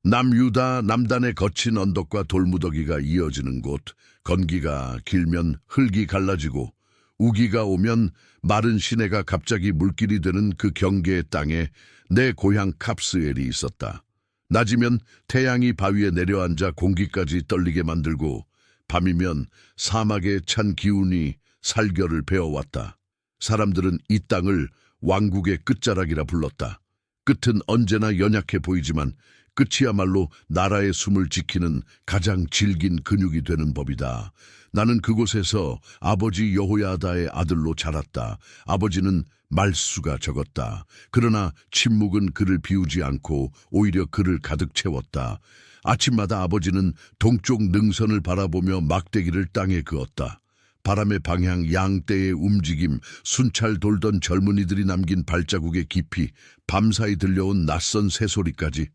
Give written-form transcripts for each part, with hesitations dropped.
남유다 남단의 거친 언덕과 돌무더기가 이어지는 곳, 건기가 길면 흙이 갈라지고 우기가 오면 마른 시내가 갑자기 물길이 되는 그 경계의 땅에 내 고향 캅스엘이 있었다. 낮이면 태양이 바위에 내려앉아 공기까지 떨리게 만들고 밤이면 사막의 찬 기운이 살결을 베어왔다. 사람들은 이 땅을 왕국의 끝자락이라 불렀다. 끝은 언제나 연약해 보이지만 끝이야말로 나라의 숨을 지키는 가장 질긴 근육이 되는 법이다. 나는 그곳에서 아버지 여호야다의 아들로 자랐다. 아버지는 말수가 적었다. 그러나 침묵은 그를 비우지 않고 오히려 그를 가득 채웠다. 아침마다 아버지는 동쪽 능선을 바라보며 막대기를 땅에 그었다. 바람의 방향, 양떼의 움직임, 순찰 돌던 젊은이들이 남긴 발자국의 깊이, 밤사이 들려온 낯선 새소리까지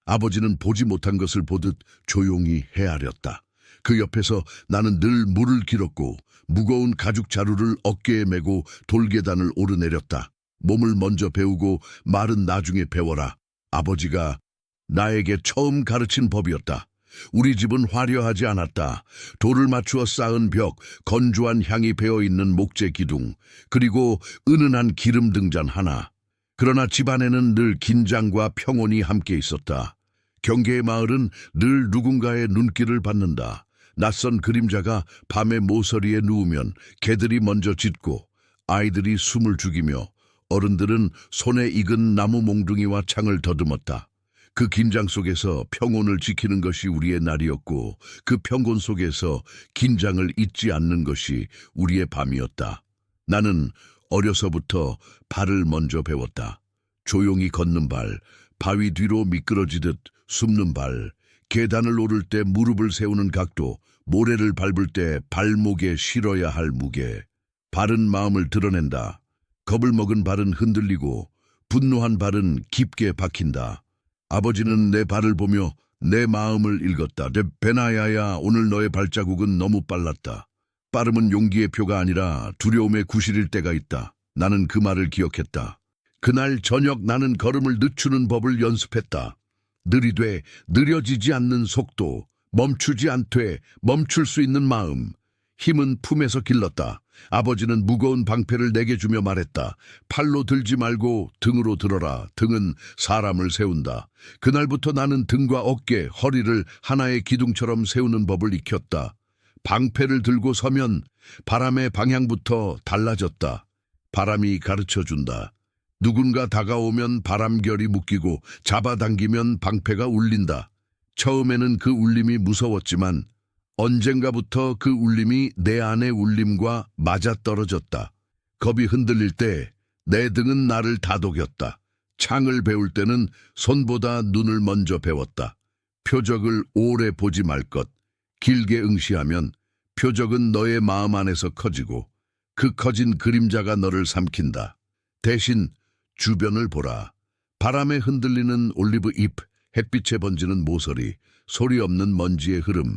아버지는 보지 못한 것을 보듯 조용히 헤아렸다. 그 옆에서 나는 늘 물을 길었고 무거운 가죽 자루를 어깨에 메고 돌계단을 오르내렸다. 몸을 먼저 배우고 말은 나중에 배워라. 아버지가 나에게 처음 가르친 법이었다. 우리 집은 화려하지 않았다. 돌을 맞추어 쌓은 벽, 건조한 향이 배어있는 목재 기둥, 그리고 은은한 기름 등잔 하나. 그러나 집안에는 늘 긴장과 평온이 함께 있었다. 경계의 마을은 늘 누군가의 눈길을 받는다. 낯선 그림자가 밤의 모서리에 누우면 개들이 먼저 짖고 아이들이 숨을 죽이며 어른들은 손에 익은 나무 몽둥이와 창을 더듬었다. 그 긴장 속에서 평온을 지키는 것이 우리의 날이었고 그 평온 속에서 긴장을 잊지 않는 것이 우리의 밤이었다. 나는 어려서부터 발을 먼저 배웠다. 조용히 걷는 발, 바위 뒤로 미끄러지듯 숨는 발, 계단을 오를 때 무릎을 세우는 각도, 모래를 밟을 때 발목에 실어야 할 무게. 발은 마음을 드러낸다. 겁을 먹은 발은 흔들리고 분노한 발은 깊게 박힌다. 아버지는 내 발을 보며 내 마음을 읽었다. 베나야야, 오늘 너의 발자국은 너무 빨랐다. 빠름은 용기의 표가 아니라 두려움의 구실일 때가 있다. 나는 그 말을 기억했다. 그날 저녁 나는 걸음을 늦추는 법을 연습했다. 느리되 느려지지 않는 속도, 멈추지 않되 멈출 수 있는 마음. 힘은 품에서 길렀다. 아버지는 무거운 방패를 내게 주며 말했다. 팔로 들지 말고 등으로 들어라. 등은 사람을 세운다. 그날부터 나는 등과 어깨, 허리를 하나의 기둥처럼 세우는 법을 익혔다. 방패를 들고 서면 바람의 방향부터 달라졌다. 바람이 가르쳐준다. 누군가 다가오면 바람결이 묶이고 잡아당기면 방패가 울린다. 처음에는 그 울림이 무서웠지만 언젠가부터 그 울림이 내 안의 울림과 맞아떨어졌다. 겁이 흔들릴 때 내 등은 나를 다독였다. 창을 배울 때는 손보다 눈을 먼저 배웠다. 표적을 오래 보지 말 것. 길게 응시하면 표적은 너의 마음 안에서 커지고 그 커진 그림자가 너를 삼킨다. 대신 주변을 보라. 바람에 흔들리는 올리브 잎, 햇빛에 번지는 모서리, 소리 없는 먼지의 흐름.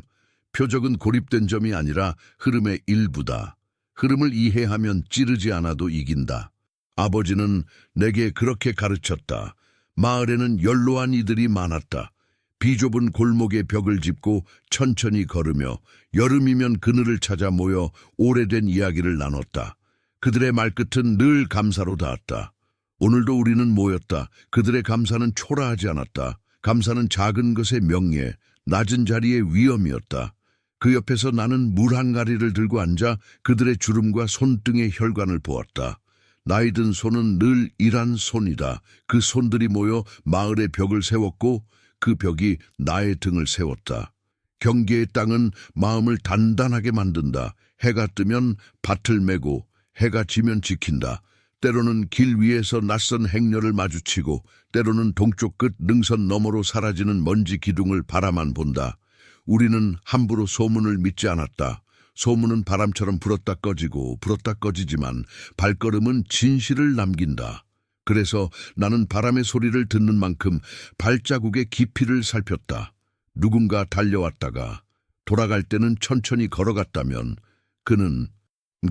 표적은 고립된 점이 아니라 흐름의 일부다. 흐름을 이해하면 찌르지 않아도 이긴다. 아버지는 내게 그렇게 가르쳤다. 마을에는 연로한 이들이 많았다. 비좁은 골목에 벽을 짚고 천천히 걸으며 여름이면 그늘을 찾아 모여 오래된 이야기를 나눴다. 그들의 말끝은 늘 감사로 닿았다. 오늘도 우리는 모였다. 그들의 감사는 초라하지 않았다. 감사는 작은 것의 명예, 낮은 자리의 위엄이었다. 그 옆에서 나는 물 한 가리를 들고 앉아 그들의 주름과 손등의 혈관을 보았다. 나이 든 손은 늘 일한 손이다. 그 손들이 모여 마을의 벽을 세웠고 그 벽이 나의 등을 세웠다. 경계의 땅은 마음을 단단하게 만든다. 해가 뜨면 밭을 메고 해가 지면 지킨다. 때로는 길 위에서 낯선 행렬을 마주치고 때로는 동쪽 끝 능선 너머로 사라지는 먼지 기둥을 바라만 본다. 우리는 함부로 소문을 믿지 않았다. 소문은 바람처럼 불었다 꺼지고 불었다 꺼지지만 발걸음은 진실을 남긴다. 그래서 나는 바람의 소리를 듣는 만큼 발자국의 깊이를 살폈다. 누군가 달려왔다가 돌아갈 때는 천천히 걸어갔다면 그는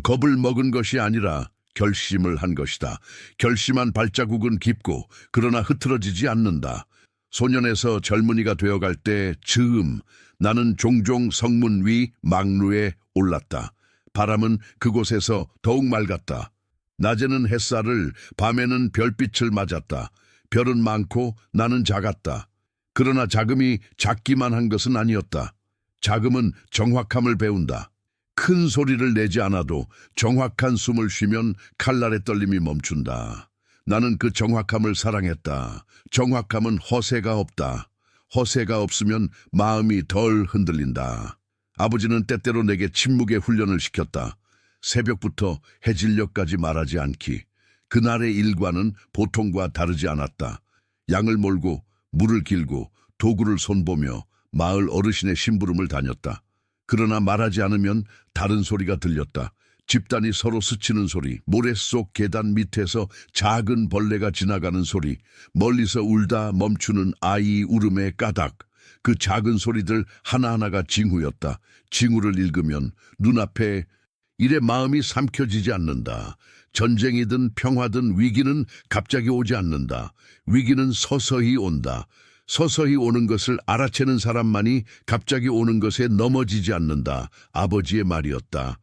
겁을 먹은 것이 아니라 결심을 한 것이다. 결심한 발자국은 깊고 그러나 흐트러지지 않는다. 소년에서 젊은이가 되어갈 때 즈음 나는 종종 성문 위 망루에 올랐다. 바람은 그곳에서 더욱 맑았다. 낮에는 햇살을, 밤에는 별빛을 맞았다. 별은 많고 나는 작았다. 그러나 작음이 작기만 한 것은 아니었다. 작음은 정확함을 배운다. 큰 소리를 내지 않아도 정확한 숨을 쉬면 칼날의 떨림이 멈춘다. 나는 그 정확함을 사랑했다. 정확함은 허세가 없다. 허세가 없으면 마음이 덜 흔들린다. 아버지는 때때로 내게 침묵의 훈련을 시켰다. 새벽부터 해질녘까지 말하지 않기. 그날의 일과는 보통과 다르지 않았다. 양을 몰고 물을 길고 도구를 손보며 마을 어르신의 심부름을 다녔다. 그러나 말하지 않으면 다른 소리가 들렸다. 집단이 서로 스치는 소리, 모래 속 계단 밑에서 작은 벌레가 지나가는 소리, 멀리서 울다 멈추는 아이 울음의 까닭. 그 작은 소리들 하나하나가 징후였다. 징후를 읽으면 눈앞에 이래 마음이 삼켜지지 않는다. 전쟁이든 평화든 위기는 갑자기 오지 않는다. 위기는 서서히 온다. 서서히 오는 것을 알아채는 사람만이 갑자기 오는 것에 넘어지지 않는다. 아버지의 말이었다.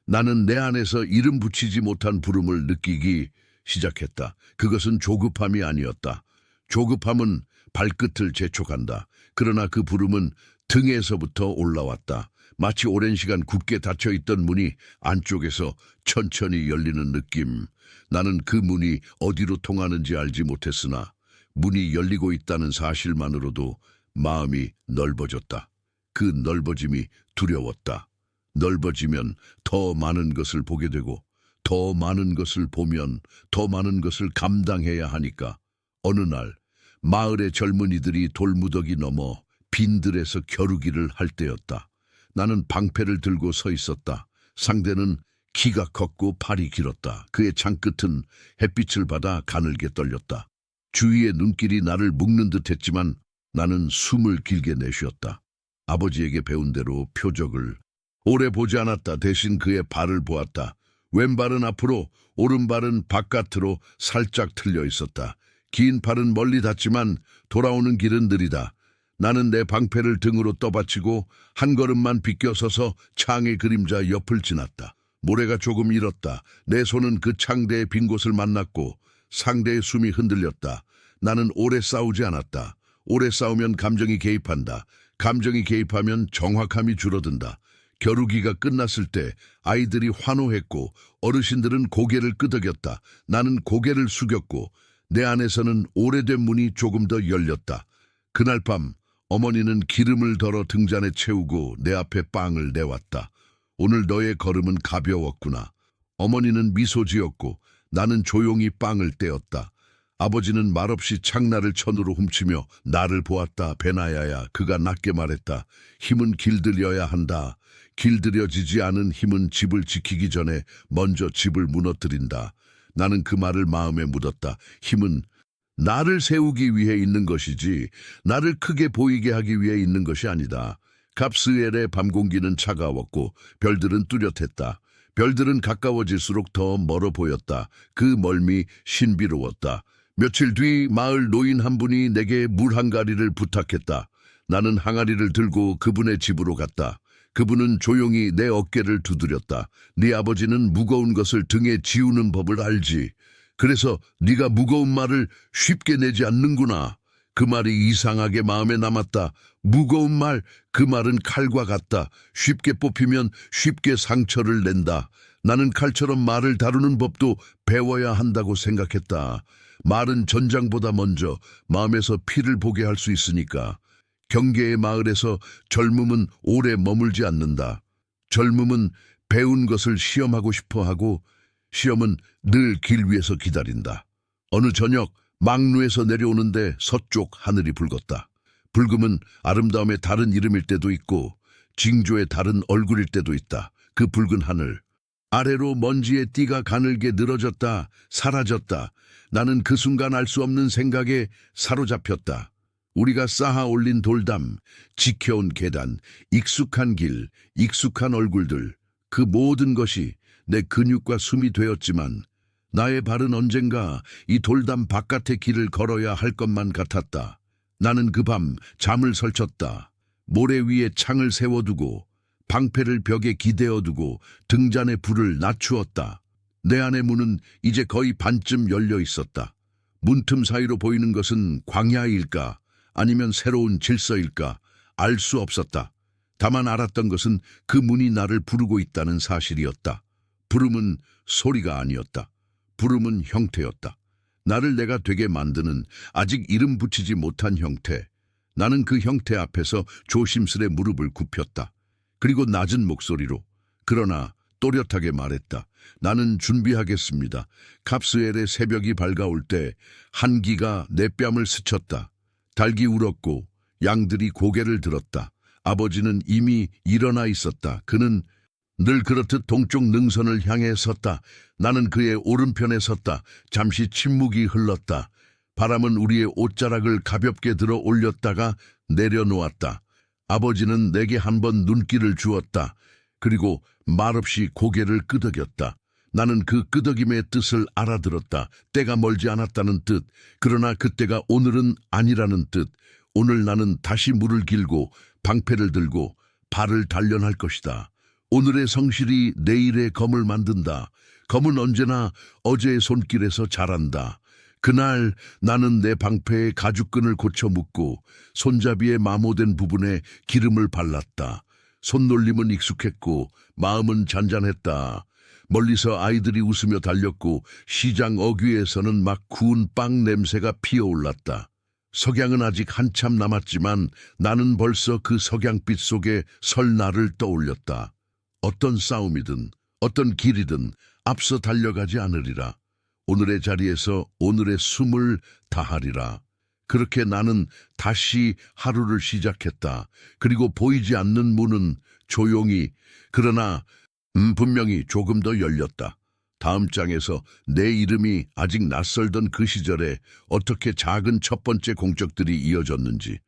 나는 내 안에서 이름 붙이지 못한 부름을 느끼기 시작했다. 그것은 조급함이 아니었다. 조급함은 발끝을 재촉한다. 그러나 그 부름은 등에서부터 올라왔다. 마치 오랜 시간 굳게 닫혀있던 문이 안쪽에서 천천히 열리는 느낌. 나는 그 문이 어디로 통하는지 알지 못했으나 문이 열리고 있다는 사실만으로도 마음이 넓어졌다. 그 넓어짐이 두려웠다. 넓어지면 더 많은 것을 보게 되고 더 많은 것을 보면 더 많은 것을 감당해야 하니까. 어느 날 마을의 젊은이들이 돌무더기 넘어 빈들에서 겨루기를 할 때였다. 나는 방패를 들고 서 있었다. 상대는 키가 컸고 팔이 길었다. 그의 창끝은 햇빛을 받아 가늘게 떨렸다. 주위의 눈길이 나를 묶는 듯 했지만 나는 숨을 길게 내쉬었다. 아버지에게 배운 대로 표적을 오래 보지 않았다. 대신 그의 발을 보았다. 왼발은 앞으로, 오른발은 바깥으로 살짝 틀려 있었다. 긴 팔은 멀리 닿지만 돌아오는 길은 느리다. 나는 내 방패를 등으로 떠받치고 한 걸음만 비껴서서 창의 그림자 옆을 지났다. 모래가 조금 일었다. 내 손은 그 창대의 빈 곳을 만났고 상대의 숨이 흔들렸다. 나는 오래 싸우지 않았다. 오래 싸우면 감정이 개입한다. 감정이 개입하면 정확함이 줄어든다. 겨루기가 끝났을 때 아이들이 환호했고 어르신들은 고개를 끄덕였다. 나는 고개를 숙였고 내 안에서는 오래된 문이 조금 더 열렸다. 그날 밤 어머니는 기름을 덜어 등잔에 채우고 내 앞에 빵을 내왔다. 오늘 너의 걸음은 가벼웠구나. 어머니는 미소 지었고 나는 조용히 빵을 떼었다. 아버지는 말없이 창날을 천으로 훔치며 나를 보았다. 베나야야, 그가 낮게 말했다. 힘은 길들여야 한다. 길들여지지 않은 힘은 집을 지키기 전에 먼저 집을 무너뜨린다. 나는 그 말을 마음에 묻었다. 힘은 나를 세우기 위해 있는 것이지 나를 크게 보이게 하기 위해 있는 것이 아니다. 갑스엘의 밤 공기는 차가웠고 별들은 뚜렷했다. 별들은 가까워질수록 더 멀어 보였다. 그 멀미 신비로웠다. 며칠 뒤 마을 노인 한 분이 내게 물 한 가리를 부탁했다. 나는 항아리를 들고 그분의 집으로 갔다. 그분은 조용히 내 어깨를 두드렸다. 네 아버지는 무거운 것을 등에 지우는 법을 알지. 그래서 네가 무거운 말을 쉽게 내지 않는구나. 그 말이 이상하게 마음에 남았다. 무거운 말, 그 말은 칼과 같다. 쉽게 뽑히면 쉽게 상처를 낸다. 나는 칼처럼 말을 다루는 법도 배워야 한다고 생각했다. 말은 전장보다 먼저 마음에서 피를 보게 할 수 있으니까. 경계의 마을에서 젊음은 오래 머물지 않는다. 젊음은 배운 것을 시험하고 싶어 하고 시험은 늘 길 위에서 기다린다. 어느 저녁 망루에서 내려오는데 서쪽 하늘이 붉었다. 붉음은 아름다움의 다른 이름일 때도 있고 징조의 다른 얼굴일 때도 있다. 그 붉은 하늘. 아래로 먼지의 띠가 가늘게 늘어졌다. 사라졌다. 나는 그 순간 알 수 없는 생각에 사로잡혔다. 우리가 쌓아 올린 돌담, 지켜온 계단, 익숙한 길, 익숙한 얼굴들, 그 모든 것이 내 근육과 숨이 되었지만 나의 발은 언젠가 이 돌담 바깥의 길을 걸어야 할 것만 같았다. 나는 그 밤 잠을 설쳤다. 모래 위에 창을 세워두고 방패를 벽에 기대어두고 등잔에 불을 낮추었다. 내 안의 문은 이제 거의 반쯤 열려 있었다. 문틈 사이로 보이는 것은 광야일까 아니면 새로운 질서일까 알 수 없었다. 다만 알았던 것은 그 문이 나를 부르고 있다는 사실이었다. 부름은 소리가 아니었다. 부름은 형태였다. 나를 내가 되게 만드는 아직 이름 붙이지 못한 형태. 나는 그 형태 앞에서 조심스레 무릎을 굽혔다. 그리고 낮은 목소리로 그러나 또렷하게 말했다. 나는 준비하겠습니다. 갑스엘의 새벽이 밝아올 때 한기가 내 뺨을 스쳤다. 닭이 울었고 양들이 고개를 들었다. 아버지는 이미 일어나 있었다. 그는 늘 그렇듯 동쪽 능선을 향해 섰다. 나는 그의 오른편에 섰다. 잠시 침묵이 흘렀다. 바람은 우리의 옷자락을 가볍게 들어 올렸다가 내려놓았다. 아버지는 내게 한번 눈길을 주었다. 그리고 말없이 고개를 끄덕였다. 나는 그 끄덕임의 뜻을 알아들었다. 때가 멀지 않았다는 뜻. 그러나 그때가 오늘은 아니라는 뜻. 오늘 나는 다시 물을 길고 방패를 들고 발을 단련할 것이다. 오늘의 성실이 내일의 검을 만든다. 검은 언제나 어제의 손길에서 자란다. 그날 나는 내 방패의 가죽끈을 고쳐 묶고 손잡이의 마모된 부분에 기름을 발랐다. 손놀림은 익숙했고 마음은 잔잔했다. 멀리서 아이들이 웃으며 달렸고 시장 어귀에서는 막 구운 빵 냄새가 피어올랐다. 석양은 아직 한참 남았지만 나는 벌써 그 석양빛 속에 설날을 떠올렸다. 어떤 싸움이든 어떤 길이든 앞서 달려가지 않으리라. 오늘의 자리에서 오늘의 숨을 다하리라. 그렇게 나는 다시 하루를 시작했다. 그리고 보이지 않는 문은 조용히 그러나 분명히 조금 더 열렸다. 다음 장에서 내 이름이 아직 낯설던 그 시절에 어떻게 작은 첫 번째 공적들이 이어졌는지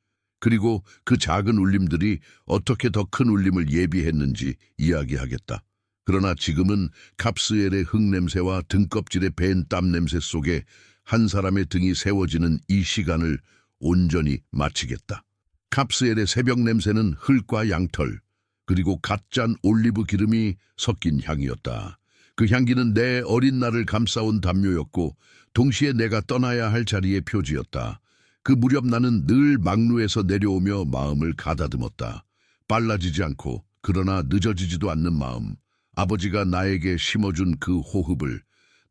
그리고 그 작은 울림들이 어떻게 더 큰 울림을 예비했는지 이야기하겠다. 그러나 지금은 갑스엘의 흙냄새와 등껍질의 밴 땀냄새 속에 한 사람의 등이 세워지는 이 시간을 온전히 마치겠다. 갑스엘의 새벽 냄새는 흙과 양털 그리고 갓 짠 올리브 기름이 섞인 향이었다. 그 향기는 내 어린 날을 감싸온 담요였고 동시에 내가 떠나야 할 자리의 표지였다. 그 무렵 나는 늘 막루에서 내려오며 마음을 가다듬었다. 빨라지지 않고 그러나 늦어지지도 않는 마음. 아버지가 나에게 심어준 그 호흡을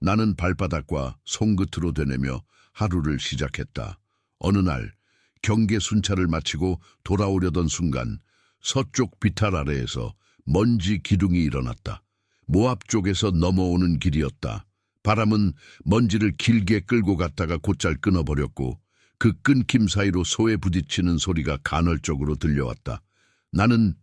나는 발바닥과 손끝으로 되뇌며 하루를 시작했다. 어느 날 경계 순찰을 마치고 돌아오려던 순간 서쪽 비탈 아래에서 먼지 기둥이 일어났다. 모압 쪽에서 넘어오는 길이었다. 바람은 먼지를 길게 끌고 갔다가 곧잘 끊어버렸고 그 끊김 사이로 소에 부딪히는 소리가 간헐적으로 들려왔다. 나는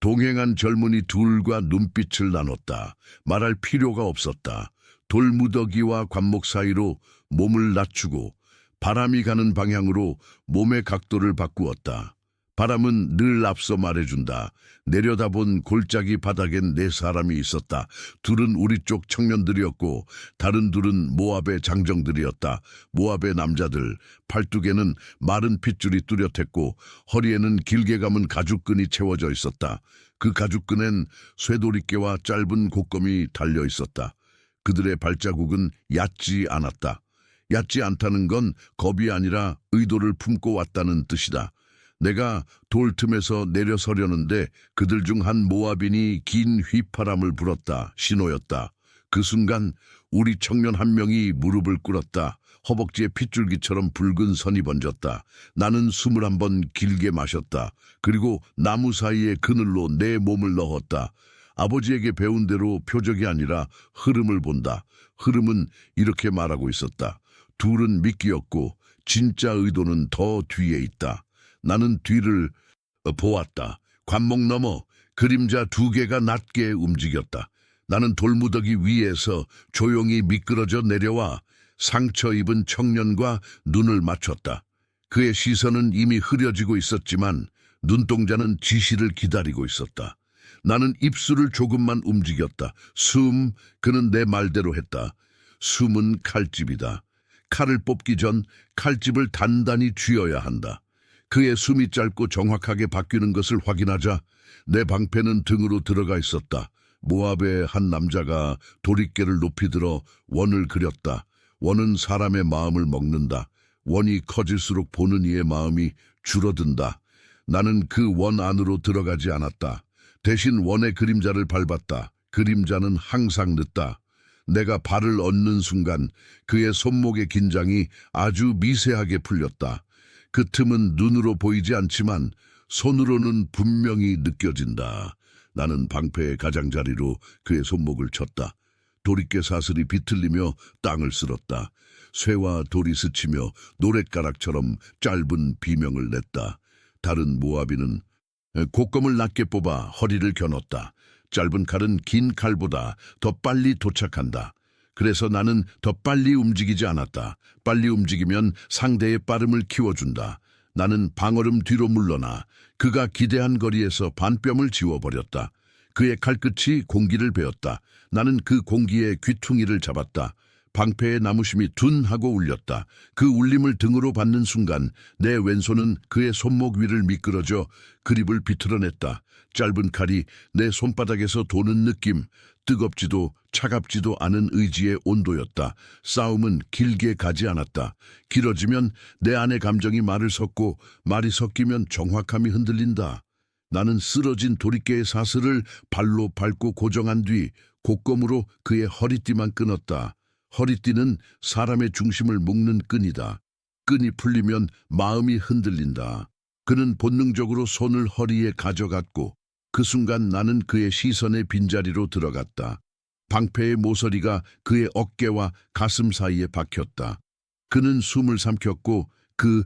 동행한 젊은이 둘과 눈빛을 나눴다. 말할 필요가 없었다. 돌무더기와 관목 사이로 몸을 낮추고 바람이 가는 방향으로 몸의 각도를 바꾸었다. 바람은 늘 앞서 말해준다. 내려다본 골짜기 바닥엔 네 사람이 있었다. 둘은 우리 쪽 청년들이었고 다른 둘은 모압의 장정들이었다. 모압의 남자들, 팔뚝에는 마른 핏줄이 뚜렷했고 허리에는 길게 감은 가죽끈이 채워져 있었다. 그 가죽끈엔 쇠도리깨와 짧은 곶검이 달려 있었다. 그들의 발자국은 얕지 않았다. 얕지 않다는 건 겁이 아니라 의도를 품고 왔다는 뜻이다. 내가 돌 틈에서 내려서려는데 그들 중 한 모압인이 긴 휘파람을 불었다. 신호였다. 그 순간 우리 청년 한 명이 무릎을 꿇었다. 허벅지에 핏줄기처럼 붉은 선이 번졌다. 나는 숨을 한번 길게 마셨다. 그리고 나무 사이의 그늘로 내 몸을 넣었다. 아버지에게 배운 대로 표적이 아니라 흐름을 본다. 흐름은 이렇게 말하고 있었다. 둘은 미끼였고 진짜 의도는 더 뒤에 있다. 나는 뒤를 보았다. 관목 너머 그림자 두 개가 낮게 움직였다. 나는 돌무더기 위에서 조용히 미끄러져 내려와 상처 입은 청년과 눈을 맞췄다. 그의 시선은 이미 흐려지고 있었지만 눈동자는 지시를 기다리고 있었다. 나는 입술을 조금만 움직였다. 숨, 그는 내 말대로 했다. 숨은 칼집이다. 칼을 뽑기 전 칼집을 단단히 쥐어야 한다. 그의 숨이 짧고 정확하게 바뀌는 것을 확인하자 내 방패는 등으로 들어가 있었다. 모압의 한 남자가 도릿개를 높이 들어 원을 그렸다. 원은 사람의 마음을 먹는다. 원이 커질수록 보는 이의 마음이 줄어든다. 나는 그 원 안으로 들어가지 않았다. 대신 원의 그림자를 밟았다. 그림자는 항상 늦다. 내가 발을 얹는 순간 그의 손목의 긴장이 아주 미세하게 풀렸다. 그 틈은 눈으로 보이지 않지만 손으로는 분명히 느껴진다. 나는 방패의 가장자리로 그의 손목을 쳤다. 도릿개 사슬이 비틀리며 땅을 쓸었다. 쇠와 돌이 스치며 노랫가락처럼 짧은 비명을 냈다. 다른 모압인은 곶감을 낮게 뽑아 허리를 겨눴다. 짧은 칼은 긴 칼보다 더 빨리 도착한다. 그래서 나는 더 빨리 움직이지 않았다. 빨리 움직이면 상대의 빠름을 키워준다. 나는 방어름 뒤로 물러나 그가 기대한 거리에서 반뼘을 지워버렸다. 그의 칼끝이 공기를 베었다. 나는 그 공기에 귀퉁이를 잡았다. 방패의 나무심이 둔 하고 울렸다. 그 울림을 등으로 받는 순간 내 왼손은 그의 손목 위를 미끄러져 그립을 비틀어냈다. 짧은 칼이 내 손바닥에서 도는 느낌, 뜨겁지도 차갑지도 않은 의지의 온도였다. 싸움은 길게 가지 않았다. 길어지면 내 안의 감정이 말을 섞고 말이 섞이면 정확함이 흔들린다. 나는 쓰러진 도릿개의 사슬을 발로 밟고 고정한 뒤 곶감으로 그의 허리띠만 끊었다. 허리띠는 사람의 중심을 묶는 끈이다. 끈이 풀리면 마음이 흔들린다. 그는 본능적으로 손을 허리에 가져갔고 그 순간 나는 그의 시선의 빈자리로 들어갔다. 방패의 모서리가 그의 어깨와 가슴 사이에 박혔다. 그는 숨을 삼켰고 그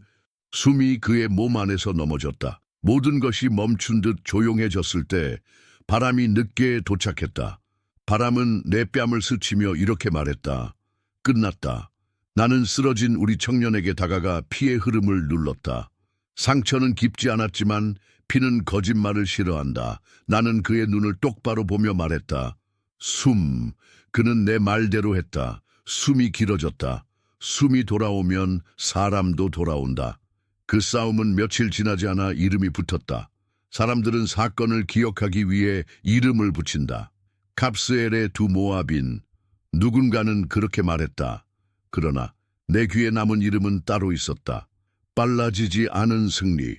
숨이 그의 몸 안에서 넘어졌다. 모든 것이 멈춘 듯 조용해졌을 때 바람이 늦게 도착했다. 바람은 내 뺨을 스치며 이렇게 말했다. 끝났다. 나는 쓰러진 우리 청년에게 다가가 피의 흐름을 눌렀다. 상처는 깊지 않았지만 피는 거짓말을 싫어한다. 나는 그의 눈을 똑바로 보며 말했다. 숨. 그는 내 말대로 했다. 숨이 길어졌다. 숨이 돌아오면 사람도 돌아온다. 그 싸움은 며칠 지나지 않아 이름이 붙었다. 사람들은 사건을 기억하기 위해 이름을 붙인다. 갑스엘의 두 모압인. 누군가는 그렇게 말했다. 그러나 내 귀에 남은 이름은 따로 있었다. 빨라지지 않은 승리.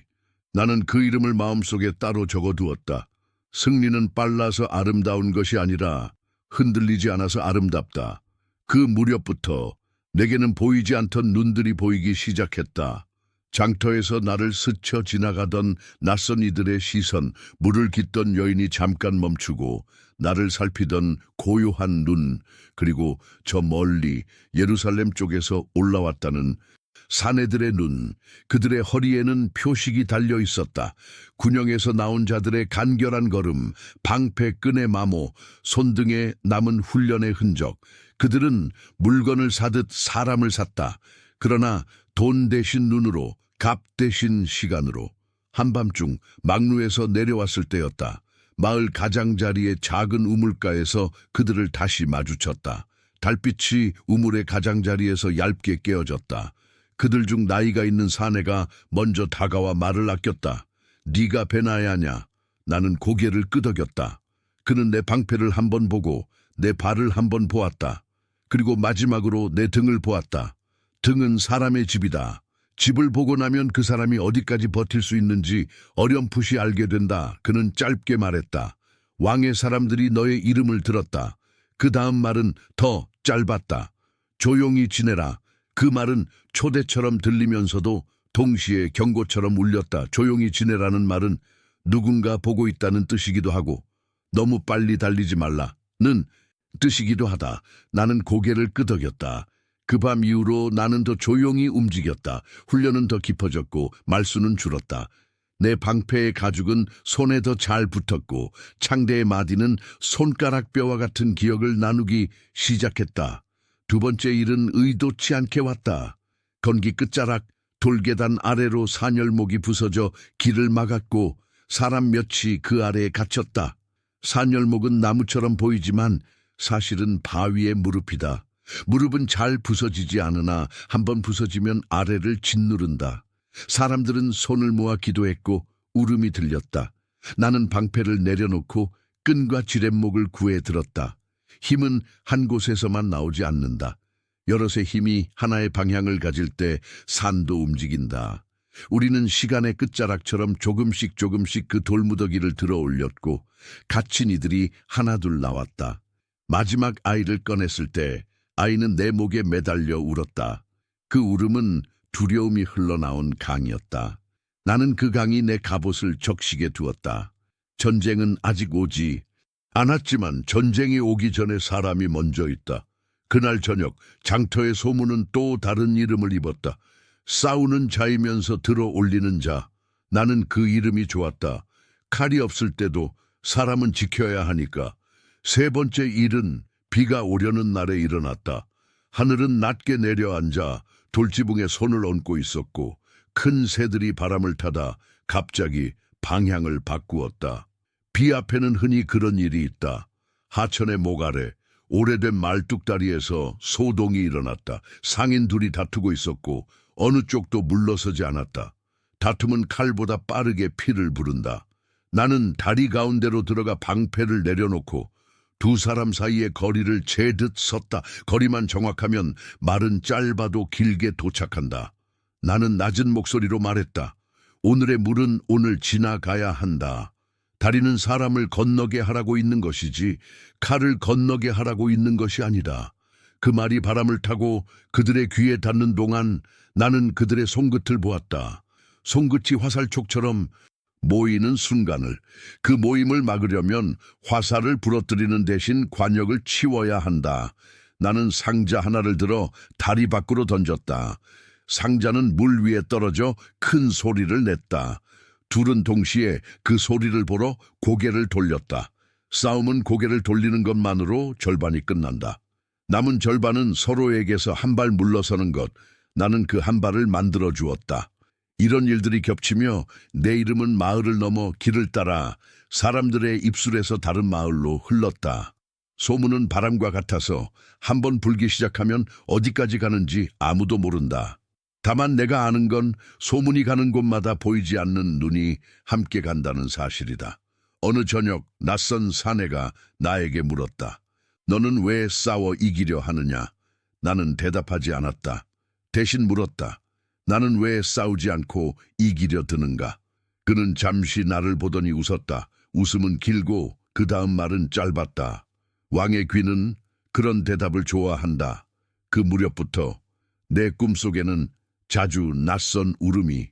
나는 그 이름을 마음속에 따로 적어두었다. 승리는 빨라서 아름다운 것이 아니라 흔들리지 않아서 아름답다. 그 무렵부터 내게는 보이지 않던 눈들이 보이기 시작했다. 장터에서 나를 스쳐 지나가던 낯선 이들의 시선, 물을 깃던 여인이 잠깐 멈추고 나를 살피던 고요한 눈, 그리고 저 멀리 예루살렘 쪽에서 올라왔다는 사내들의 눈, 그들의 허리에는 표식이 달려 있었다. 군영에서 나온 자들의 간결한 걸음, 방패 끈의 마모, 손등에 남은 훈련의 흔적. 그들은 물건을 사듯 사람을 샀다. 그러나 돈 대신 눈으로, 값 대신 시간으로. 한밤중 막루에서 내려왔을 때였다. 마을 가장자리의 작은 우물가에서 그들을 다시 마주쳤다. 달빛이 우물의 가장자리에서 얇게 깨어졌다. 그들 중 나이가 있는 사내가 먼저 다가와 말을 아꼈다. 네가 베나야냐? 나는 고개를 끄덕였다. 그는 내 방패를 한번 보고 내 발을 한번 보았다. 그리고 마지막으로 내 등을 보았다. 등은 사람의 집이다. 집을 보고 나면 그 사람이 어디까지 버틸 수 있는지 어렴풋이 알게 된다. 그는 짧게 말했다. 왕의 사람들이 너의 이름을 들었다. 그 다음 말은 더 짧았다. 조용히 지내라. 그 말은 초대처럼 들리면서도 동시에 경고처럼 울렸다. 조용히 지내라는 말은 누군가 보고 있다는 뜻이기도 하고 너무 빨리 달리지 말라는 뜻이기도 하다. 나는 고개를 끄덕였다. 그 밤 이후로 나는 더 조용히 움직였다. 훈련은 더 깊어졌고 말수는 줄었다. 내 방패의 가죽은 손에 더 잘 붙었고 창대의 마디는 손가락 뼈와 같은 기억을 나누기 시작했다. 두 번째 일은 의도치 않게 왔다. 건기 끝자락 돌계단 아래로 산열목이 부서져 길을 막았고 사람 몇이 그 아래에 갇혔다. 산열목은 나무처럼 보이지만 사실은 바위의 무릎이다. 무릎은 잘 부서지지 않으나 한번 부서지면 아래를 짓누른다. 사람들은 손을 모아 기도했고 울음이 들렸다. 나는 방패를 내려놓고 끈과 지렛목을 구해 들었다. 힘은 한 곳에서만 나오지 않는다. 여럿의 힘이 하나의 방향을 가질 때 산도 움직인다. 우리는 시간의 끝자락처럼 조금씩 그 돌무더기를 들어 올렸고 갇힌 이들이 하나둘 나왔다. 마지막 아이를 꺼냈을 때 아이는 내 목에 매달려 울었다. 그 울음은 두려움이 흘러나온 강이었다. 나는 그 강이 내 갑옷을 적시게 두었다. 전쟁은 아직 오지 않았지만 전쟁이 오기 전에 사람이 먼저 있다. 그날 저녁 장터의 소문은 또 다른 이름을 입었다. 싸우는 자이면서 들어 올리는 자. 나는 그 이름이 좋았다. 칼이 없을 때도 사람은 지켜야 하니까. 세 번째 일은 비가 오려는 날에 일어났다. 하늘은 낮게 내려앉아 돌지붕에 손을 얹고 있었고 큰 새들이 바람을 타다 갑자기 방향을 바꾸었다. 비 앞에는 흔히 그런 일이 있다. 하천의 목 아래 오래된 말뚝다리에서 소동이 일어났다. 상인 둘이 다투고 있었고 어느 쪽도 물러서지 않았다. 다툼은 칼보다 빠르게 피를 부른다. 나는 다리 가운데로 들어가 방패를 내려놓고 두 사람 사이의 거리를 재듯 섰다. 거리만 정확하면 말은 짧아도 길게 도착한다. 나는 낮은 목소리로 말했다. 오늘의 물은 오늘 지나가야 한다. 다리는 사람을 건너게 하라고 있는 것이지 칼을 건너게 하라고 있는 것이 아니다. 그 말이 바람을 타고 그들의 귀에 닿는 동안 나는 그들의 손끝을 보았다. 손끝이 화살촉처럼 모이는 순간을, 그 모임을 막으려면 화살을 부러뜨리는 대신 관역을 치워야 한다. 나는 상자 하나를 들어 다리 밖으로 던졌다. 상자는 물 위에 떨어져 큰 소리를 냈다. 둘은 동시에 그 소리를 보러 고개를 돌렸다. 싸움은 고개를 돌리는 것만으로 절반이 끝난다. 남은 절반은 서로에게서 한 발 물러서는 것. 나는 그 한 발을 만들어 주었다. 이런 일들이 겹치며 내 이름은 마을을 넘어 길을 따라 사람들의 입술에서 다른 마을로 흘렀다. 소문은 바람과 같아서 한번 불기 시작하면 어디까지 가는지 아무도 모른다. 다만 내가 아는 건 소문이 가는 곳마다 보이지 않는 눈이 함께 간다는 사실이다. 어느 저녁 낯선 사내가 나에게 물었다. 너는 왜 싸워 이기려 하느냐? 나는 대답하지 않았다. 대신 물었다. 나는 왜 싸우지 않고 이기려 드는가? 그는 잠시 나를 보더니 웃었다. 웃음은 길고 그 다음 말은 짧았다. 왕의 귀는 그런 대답을 좋아한다. 그 무렵부터 내 꿈속에는 자주 낯선 울음이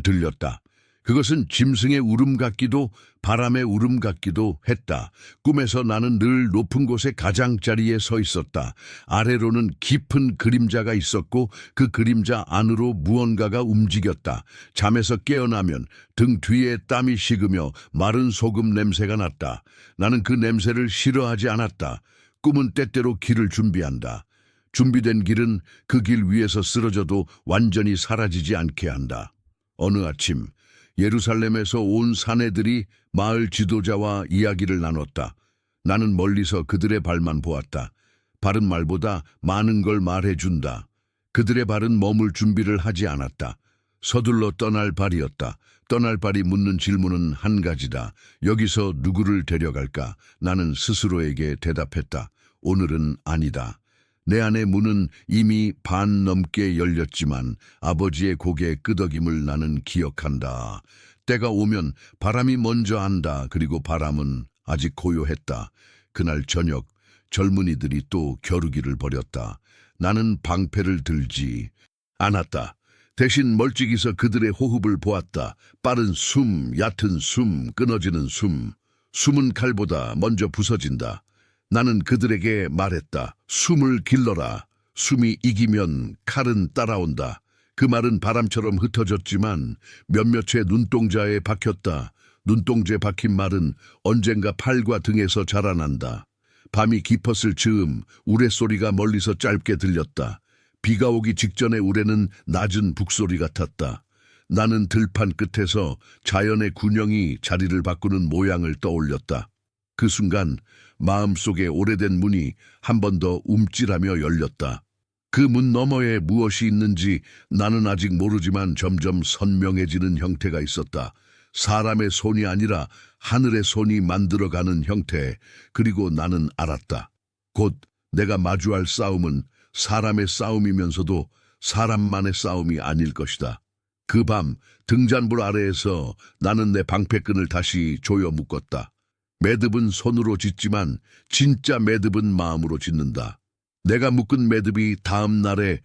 들렸다. 그것은 짐승의 울음 같기도 바람의 울음 같기도 했다. 꿈에서 나는 늘 높은 곳의 가장자리에 서 있었다. 아래로는 깊은 그림자가 있었고 그 그림자 안으로 무언가가 움직였다. 잠에서 깨어나면 등 뒤에 땀이 식으며 마른 소금 냄새가 났다. 나는 그 냄새를 싫어하지 않았다. 꿈은 때때로 길을 준비한다. 준비된 길은 그 길 위에서 쓰러져도 완전히 사라지지 않게 한다. 어느 아침 예루살렘에서 온 사내들이 마을 지도자와 이야기를 나눴다. 나는 멀리서 그들의 발만 보았다. 바른 말보다 많은 걸 말해준다. 그들의 발은 머물 준비를 하지 않았다. 서둘러 떠날 발이었다. 떠날 발이 묻는 질문은 한 가지다. 여기서 누구를 데려갈까? 나는 스스로에게 대답했다. 오늘은 아니다. 내 안의 문은 이미 반 넘게 열렸지만 아버지의 고개 끄덕임을 나는 기억한다. 때가 오면 바람이 먼저 안다. 그리고 바람은 아직 고요했다. 그날 저녁 젊은이들이 또 겨루기를 벌였다. 나는 방패를 들지 않았다. 대신 멀찍이서 그들의 호흡을 보았다. 빠른 숨, 얕은 숨, 끊어지는 숨. 숨은 칼보다 먼저 부서진다. 나는 그들에게 말했다. 숨을 길러라. 숨이 이기면 칼은 따라온다. 그 말은 바람처럼 흩어졌지만 몇몇의 눈동자에 박혔다. 눈동자에 박힌 말은 언젠가 팔과 등에서 자라난다. 밤이 깊었을 즈음 우레소리가 멀리서 짧게 들렸다. 비가 오기 직전의 우레는 낮은 북소리 같았다. 나는 들판 끝에서 자연의 균형이 자리를 바꾸는 모양을 떠올렸다. 그 순간 마음속에 오래된 문이 한 번 더 움찔하며 열렸다. 그 문 너머에 무엇이 있는지 나는 아직 모르지만 점점 선명해지는 형태가 있었다. 사람의 손이 아니라 하늘의 손이 만들어가는 형태. 그리고 나는 알았다. 곧 내가 마주할 싸움은 사람의 싸움이면서도 사람만의 싸움이 아닐 것이다. 그 밤 등잔불 아래에서 나는 내 방패끈을 다시 조여 묶었다. 매듭은 손으로 짓지만 진짜 매듭은 마음으로 짓는다. 내가 묶은 매듭이 다음 날에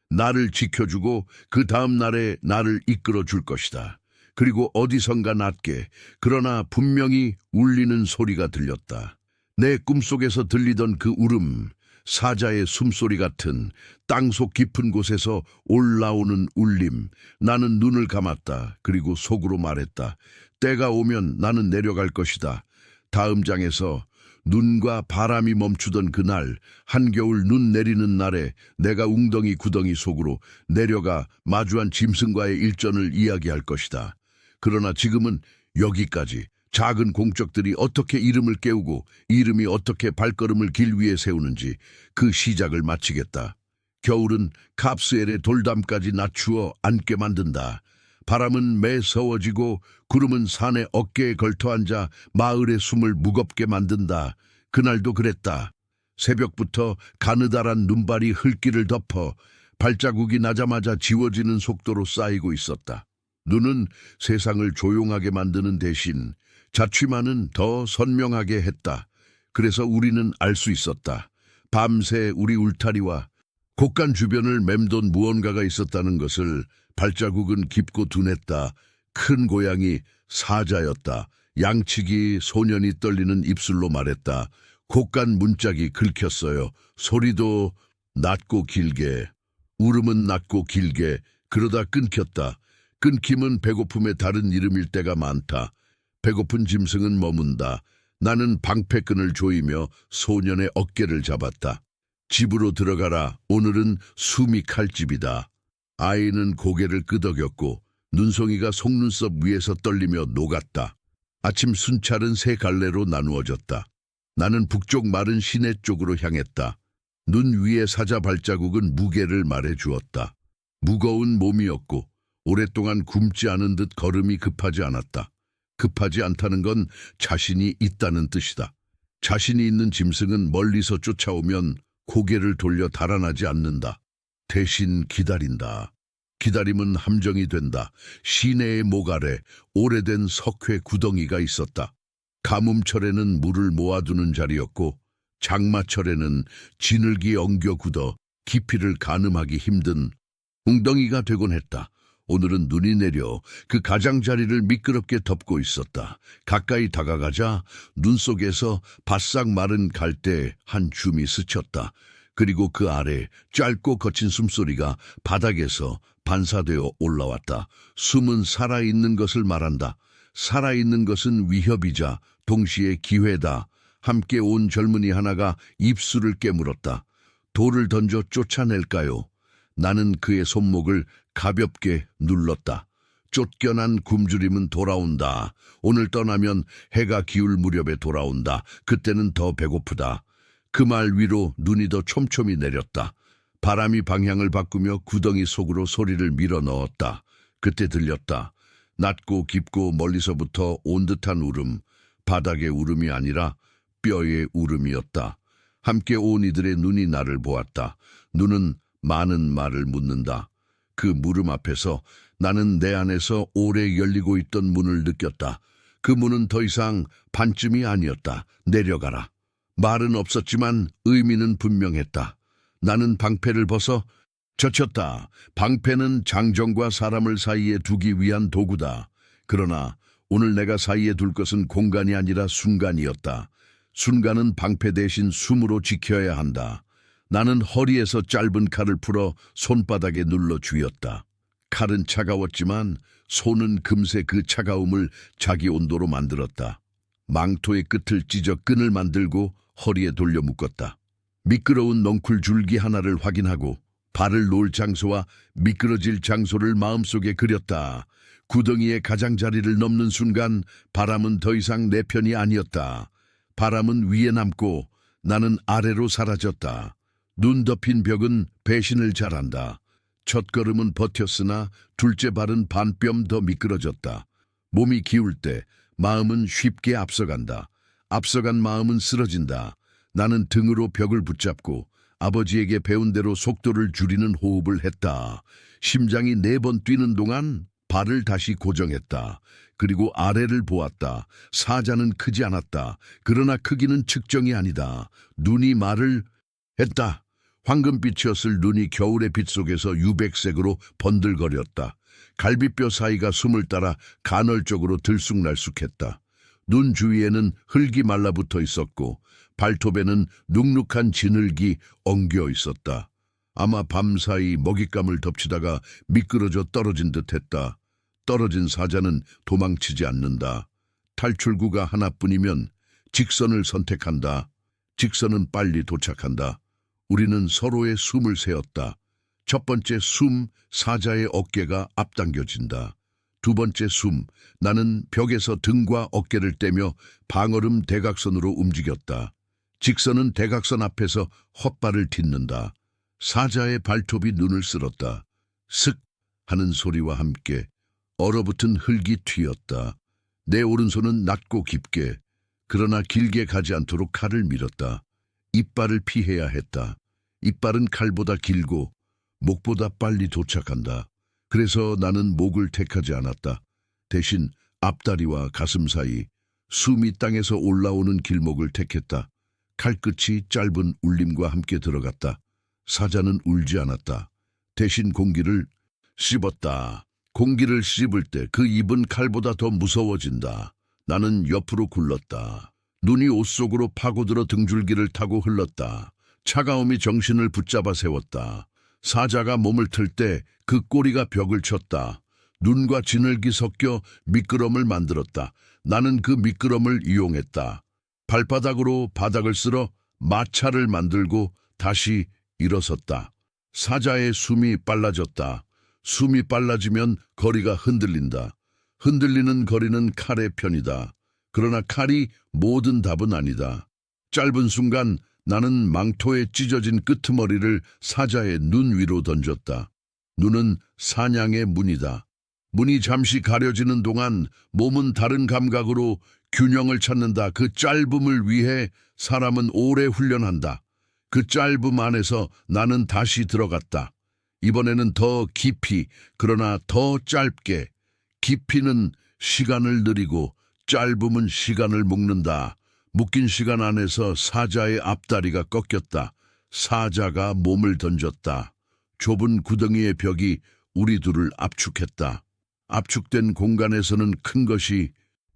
나를 지켜주고 그 다음 날에 나를 이끌어 줄 것이다. 그리고 어디선가 낮게 그러나 분명히 울리는 소리가 들렸다. 내 꿈속에서 들리던 그 울음, 사자의 숨소리 같은 땅속 깊은 곳에서 올라오는 울림. 나는 눈을 감았다. 그리고 속으로 말했다. 때가 오면 나는 내려갈 것이다. 다음 장에서 눈과 바람이 멈추던 그날, 한겨울 눈 내리는 날에 내가 웅덩이 구덩이 속으로 내려가 마주한 짐승과의 일전을 이야기할 것이다. 그러나 지금은 여기까지. 작은 공적들이 어떻게 이름을 깨우고 이름이 어떻게 발걸음을 길 위에 세우는지 그 시작을 마치겠다. 겨울은 갑스엘의 돌담까지 낮추어 앉게 만든다. 바람은 매서워지고 구름은 산의 어깨에 걸터앉아 마을의 숨을 무겁게 만든다. 그날도 그랬다. 새벽부터 가느다란 눈발이 흘길을 덮어 발자국이 나자마자 지워지는 속도로 쌓이고 있었다. 눈은 세상을 조용하게 만드는 대신 자취만은 더 선명하게 했다. 그래서 우리는 알 수 있었다. 밤새 우리 울타리와 곳간 주변을 맴돈 무언가가 있었다는 것을. 발자국은 깊고 둔했다. 큰 고양이 사자였다. 양치기 소년이 떨리는 입술로 말했다. 곳간 문짝이 긁혔어요. 소리도 낮고 길게, 울음은 낮고 길게, 그러다 끊겼다. 끊김은 배고픔의 다른 이름일 때가 많다. 배고픈 짐승은 머문다. 나는 방패끈을 조이며 소년의 어깨를 잡았다. 집으로 들어가라. 오늘은 숨이 칼집이다. 아이는 고개를 끄덕였고 눈송이가 속눈썹 위에서 떨리며 녹았다. 아침 순찰은 세 갈래로 나누어졌다. 나는 북쪽 마른 시내 쪽으로 향했다. 눈 위의 사자 발자국은 무게를 말해주었다. 무거운 몸이었고 오랫동안 굶지 않은 듯 걸음이 급하지 않았다. 급하지 않다는 건 자신이 있다는 뜻이다. 자신이 있는 짐승은 멀리서 쫓아오면 고개를 돌려 달아나지 않는다. 대신 기다린다. 기다림은 함정이 된다. 시내의 목 아래 오래된 석회 구덩이가 있었다. 가뭄철에는 물을 모아두는 자리였고 장마철에는 지늘기 엉겨 굳어 깊이를 가늠하기 힘든 웅덩이가 되곤 했다. 오늘은 눈이 내려 그 가장자리를 미끄럽게 덮고 있었다. 가까이 다가가자 눈 속에서 바싹 마른 갈대 한 줌이 스쳤다. 그리고 그 아래 짧고 거친 숨소리가 바닥에서 반사되어 올라왔다. 숨은 살아있는 것을 말한다. 살아있는 것은 위협이자 동시에 기회다. 함께 온 젊은이 하나가 입술을 깨물었다. 돌을 던져 쫓아낼까요? 나는 그의 손목을 가볍게 눌렀다. 쫓겨난 굶주림은 돌아온다. 오늘 떠나면 해가 기울 무렵에 돌아온다. 그때는 더 배고프다. 그 말 위로 눈이 더 촘촘히 내렸다. 바람이 방향을 바꾸며 구덩이 속으로 소리를 밀어 넣었다. 그때 들렸다. 낮고 깊고 멀리서부터 온 듯한 울음. 바닥의 울음이 아니라 뼈의 울음이었다. 함께 온 이들의 눈이 나를 보았다. 눈은 많은 말을 묻는다. 그 물음 앞에서 나는 내 안에서 오래 열리고 있던 문을 느꼈다. 그 문은 더 이상 반쯤이 아니었다. 내려가라. 말은 없었지만 의미는 분명했다. 나는 방패를 벗어 젖혔다. 방패는 장정과 사람을 사이에 두기 위한 도구다. 그러나 오늘 내가 사이에 둘 것은 공간이 아니라 순간이었다. 순간은 방패 대신 숨으로 지켜야 한다. 나는 허리에서 짧은 칼을 풀어 손바닥에 눌러 쥐었다. 칼은 차가웠지만 손은 금세 그 차가움을 자기 온도로 만들었다. 망토의 끝을 찢어 끈을 만들고 허리에 돌려 묶었다. 미끄러운 넝쿨 줄기 하나를 확인하고 발을 놓을 장소와 미끄러질 장소를 마음속에 그렸다. 구덩이의 가장자리를 넘는 순간 바람은 더 이상 내 편이 아니었다. 바람은 위에 남고 나는 아래로 사라졌다. 눈 덮인 벽은 배신을 잘한다. 첫 걸음은 버텼으나 둘째 발은 반뼘 더 미끄러졌다. 몸이 기울 때 마음은 쉽게 앞서간다. 앞서간 마음은 쓰러진다. 나는 등으로 벽을 붙잡고 아버지에게 배운 대로 속도를 줄이는 호흡을 했다. 심장이 4번 뛰는 동안 발을 다시 고정했다. 그리고 아래를 보았다. 사자는 크지 않았다. 그러나 크기는 측정이 아니다. 눈이 말을 했다. 황금빛이었을 눈이 겨울의 빛 속에서 유백색으로 번들거렸다. 갈비뼈 사이가 숨을 따라 간헐적으로 들쑥날쑥했다. 눈 주위에는 흙이 말라붙어 있었고 발톱에는 눅눅한 진흙이 엉겨 있었다. 아마 밤사이 먹잇감을 덮치다가 미끄러져 떨어진 듯했다. 떨어진 사자는 도망치지 않는다. 탈출구가 하나뿐이면 직선을 선택한다. 직선은 빨리 도착한다. 우리는 서로의 숨을 세었다. 첫 번째 숨, 사자의 어깨가 앞당겨진다. 두 번째 숨, 나는 벽에서 등과 어깨를 떼며 방얼음 대각선으로 움직였다. 직선은 대각선 앞에서 헛발을 딛는다. 사자의 발톱이 눈을 쓸었다. 슥 하는 소리와 함께 얼어붙은 흙이 튀었다. 내 오른손은 낮고 깊게, 그러나 길게 가지 않도록 칼을 밀었다. 이빨을 피해야 했다. 이빨은 칼보다 길고 목보다 빨리 도착한다. 그래서 나는 목을 택하지 않았다. 대신 앞다리와 가슴 사이 숨이 땅에서 올라오는 길목을 택했다. 칼끝이 짧은 울림과 함께 들어갔다. 사자는 울지 않았다. 대신 공기를 씹었다. 공기를 씹을 때 그 입은 칼보다 더 무서워진다. 나는 옆으로 굴렀다. 눈이 옷 속으로 파고들어 등줄기를 타고 흘렀다. 차가움이 정신을 붙잡아 세웠다. 사자가 몸을 틀 때 그 꼬리가 벽을 쳤다. 눈과 진흙이 섞여 미끄럼을 만들었다. 나는 그 미끄럼을 이용했다. 발바닥으로 바닥을 쓸어 마차를 만들고 다시 일어섰다. 사자의 숨이 빨라졌다. 숨이 빨라지면 거리가 흔들린다. 흔들리는 거리는 칼의 편이다. 그러나 칼이 모든 답은 아니다. 짧은 순간 나는 망토에 찢어진 끄트머리를 사자의 눈 위로 던졌다. 눈은 사냥의 문이다. 문이 잠시 가려지는 동안 몸은 다른 감각으로 균형을 찾는다. 그 짧음을 위해 사람은 오래 훈련한다. 그 짧음 안에서 나는 다시 들어갔다. 이번에는 더 깊이, 그러나 더 짧게. 깊이는 시간을 느리고 짧음은 시간을 묶는다. 묶인 시간 안에서 사자의 앞다리가 꺾였다. 사자가 몸을 던졌다. 좁은 구덩이의 벽이 우리 둘을 압축했다. 압축된 공간에서는 큰 것이